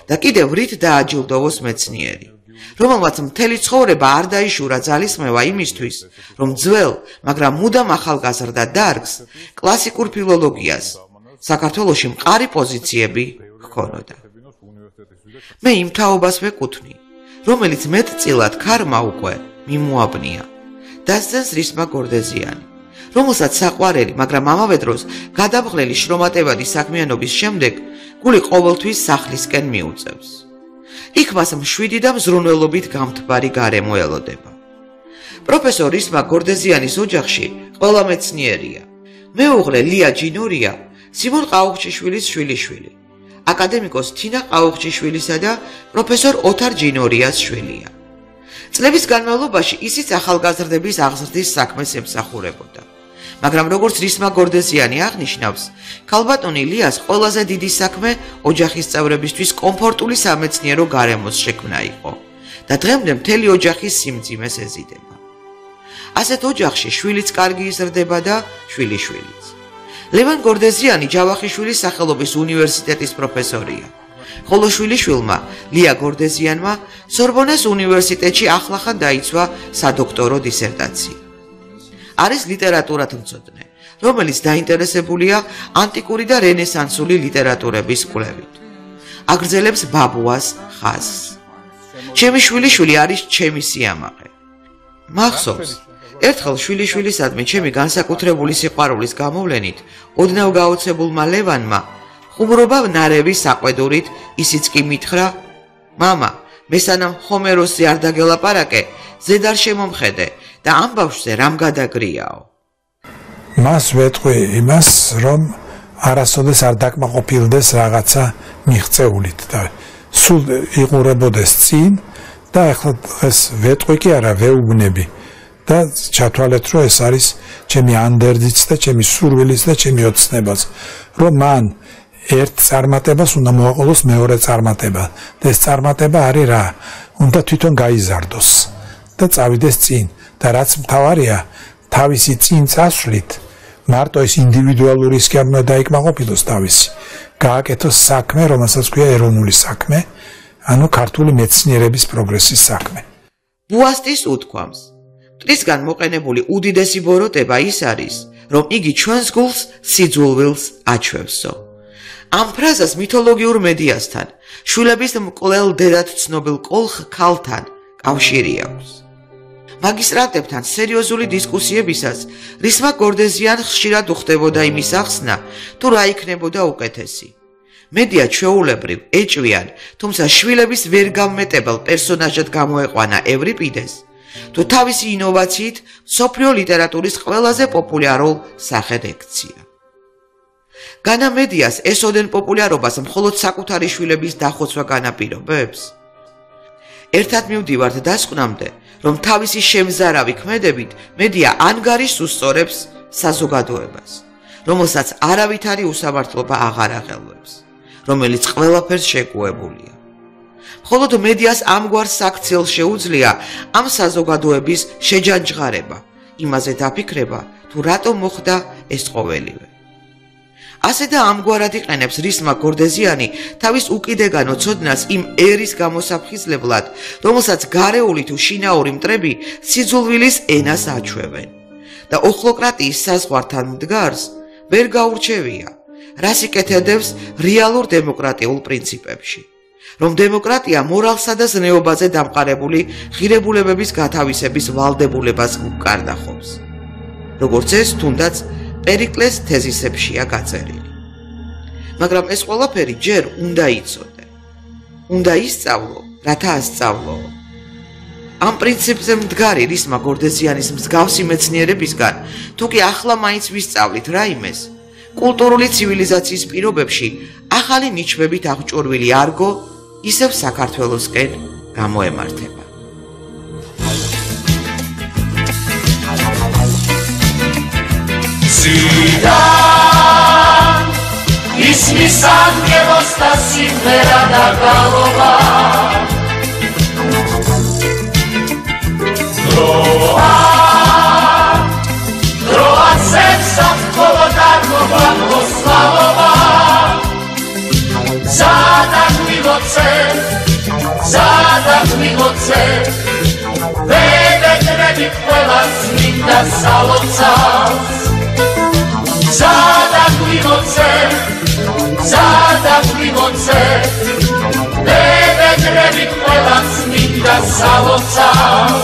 და კიდევ რით დააჯილდოვოს მეცნიერი, რომელმაც მთელი ცხოვრება არ დაიშურა ძალისხმევა იმისთვის, რომ ძველ, მაგრამ მუდამ ახალგაზრდა დარგს, კლასიკურ ფილოლოგიას, საქართველოში მყარი პოზიციები ჰქონოდა. მე იმ თაობას ვეკუთვნი, რომელიც მეტწილად ქარმა უკვე მიმოაბნია. დასძენს რისმა გორდეზიანი, რომელსაც საყვარელი, მაგრამ ამავე დროს გადამხლელი შრომატევადი საქმიანობის შემდეგ გული ყოველთვის სახლისკენ მიუწევს. იქ მას მშვიდი და მზრუნველობით გამთბარი გარემო ელოდება. პროფესორ რისმა გორდეზიანის ოჯახში ყველა მეცნიერია. მეუღლე ლია ჯინორია სიმონ ყაუხჩიშვილის შვილიშვილი, აკადემიკოს თინა ყაუხჩიშვილისა და პროფესორ ოთარ ჯინორიას შვილია. წლების განმავლობაში ისიც ახალგაზრდების აღზრდის საქმეს ემსახურებოდა. მაგრამ როგორც რისმა გორდეზიანი აღნიშნავს, ქალბატონი ლიას ყველაზე დიდი საქმე ოჯახის წევრებისთვის კომფორტული სამეცნიერო გარემოს შექმნა იყო და დღემდე მთელი ოჯახის სიმძიმეს ეზიდება. ასეთ ოჯახში შვილიც კარგი იზრდება და შვილიშვილიც. ლევან გორდეზიანი ჯავახიშვილის სახელობის უნივერსიტეტის პროფესორია. ხოლო შვილიშვილმა ლია გორდეზიანმა სორბონას უნივერსიტეტში ახლახან დაიცვა სადოქტორო დისერტაცია. არის ლიტერატურათმცოდნე, რომელიც დაინტერესებულია ანტიკური და რენესანსული ლიტერატურების კვლევით. აგრძელებს ბაბუას ხაზს. ჩემი შვილიშვილი არის ჩემი სიამაყე. მახსოვს, ერთხელ შვილიშვილისადმი ჩემი განსაკუთრებული სიყვარულის გამოვლენით ოდნავ გაოცებულმა ლევანმა ხუმრობა ნარევი საყვედურით ისიც კი მითხრა: მამა, მე სანამ ჰომეროსზე არ დაგელაპარაკე, ზედ არ შემომხედე და ამ ბავშვზე რამ გადაგრიაო. მას ვეთყვი იმას, რომ არასოდეს არ დაკმაყოფილდეს რაღაცა მიღწეულით და სულ იყურებოდეს წინ და ახლა ეს ვეთყვი კი არა, ვეუბნები და ჩათვალეთ, რომ ეს არის ჩემი ანდერძიც და ჩემი სურვილიც და ჩემი ოცნებაც, რომ მან ერთ წარმატებას უნდა მოაყოლოს მეორე წარმატება და ეს წარმატება არის რა? უნდა თვითონ გაიზარდოს და წავიდეს წინ და რაც მთავარია, თავისი წინ წასვლით მარტო ეს ინდივიდუალურიც კი არ უნდა დაიკმაყოფილოს თავისი, გააკეთოს საქმე, რომელსაც ქვია ეროვნული საქმე, ანუ ქართული მეცნიერების პროგრესის საქმე. ბუასტის უთქვამს, მტრისგან მოყენებული უდიდესი ბოროტება ის არის, რომ იგი ჩვენს გულს სიძულვილს აჩვევსო. ამ ფრაზას მითოლოგიურ მედიასთან, შვილების მკვლელ დედად ცნობილ კოლხ ქალთან კავშირი აქვს. მაგისტრანტებთან სერიოზული დისკუსიებისას რისმა გორდეზიან ხშირად უხდებოდა იმის ახსნა, თუ რა იქნებოდა უკეთესი. მედია ჩვეულებრივ ეჭვიან, თუმცა შვილების ვერ გამმეტებელ პერსონაჟად გამოეყვანა ევრიპიდეს, თუ თავისი ინოვაციით მსოფლიო ლიტერატურის ყველაზე პოპულარულ სახედ ექცია. განა მედიას ესოდენ პოპულარობას მხოლოდ საკუთარი შვილების დახოცვა განაპირობებს? ერთად მივდივართ დასკვნამდე, რომ თავისი შემზარავი ქმედებით მედია ანგარიშს უსწორებს საზოგადოებას, რომელსაც არავითარი უსამართლობა აღარ აღელვებს, რომელიც ყველაფერს შეგუებულია. მხოლოდ მედიას ამგვარ საქციელს შეუძლია ამ საზოგადოების შეჯანჯღარება, იმაზე დაფიქრება, თუ რატომ მოხდა ეს ყოველივე. ასე და ამგვარად იყენებს რისმა გორდეზიანი თავის უკიდეგანო ცოდნას იმ ერის გამოსაფხიზლებლად, რომელსაც გარეული თუ შინაური მტრები სიძულვილის ენას აჩვევენ და ოხლოკრატიის საზღვართან მდგარს ვერ გაურჩევია, რას იკეთებს რეალურ დემოკრატიულ პრინციპებში, რომ დემოკრატია მორალსა და ზნეობაზე დამყარებული ღირებულებების გათავისების ვალდებულებას უკარდახობს, როგორც ეს თუნდაც პერიკლეს თეზისებშია გაწერილი. მაგრამ ეს ყველაფერი ჯერ უნდა იცოდე. უნდა ისწავლო, რათა ასწავლო. ამ პრინციპზე მდგარი რისმა გორდეზიანის მსგავსი მეცნიერებისგან, თუ კი ახლა მაინც ვისწავლით რაიმეს, კულტურული ცივილიზაციის პირობებში ახალი ნიშნებით აღჭურვილი არგო ისევ საქართველოსკენ გამოემართება. Zidane, ismis angelos da simera da galova. Droa serca kolodarno blagoslavova. Zadak miloce, vede trebi hvela sminda salocas. Zadak miloce, vede trebi hvela sminda salocas.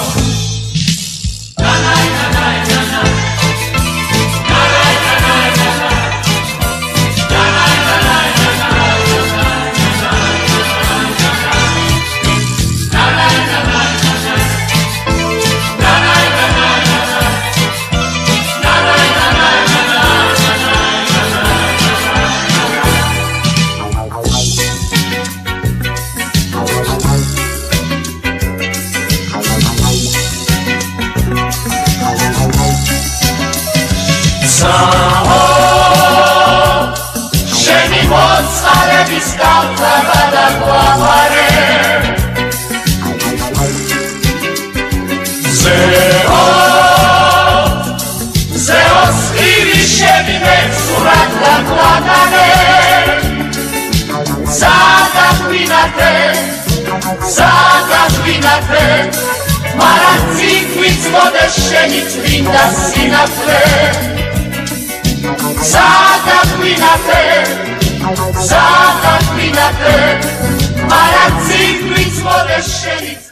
Zagazvinate, Maratzinquits modescenit vinda sinatre. Zagazvinate, Maratzinquits modescenit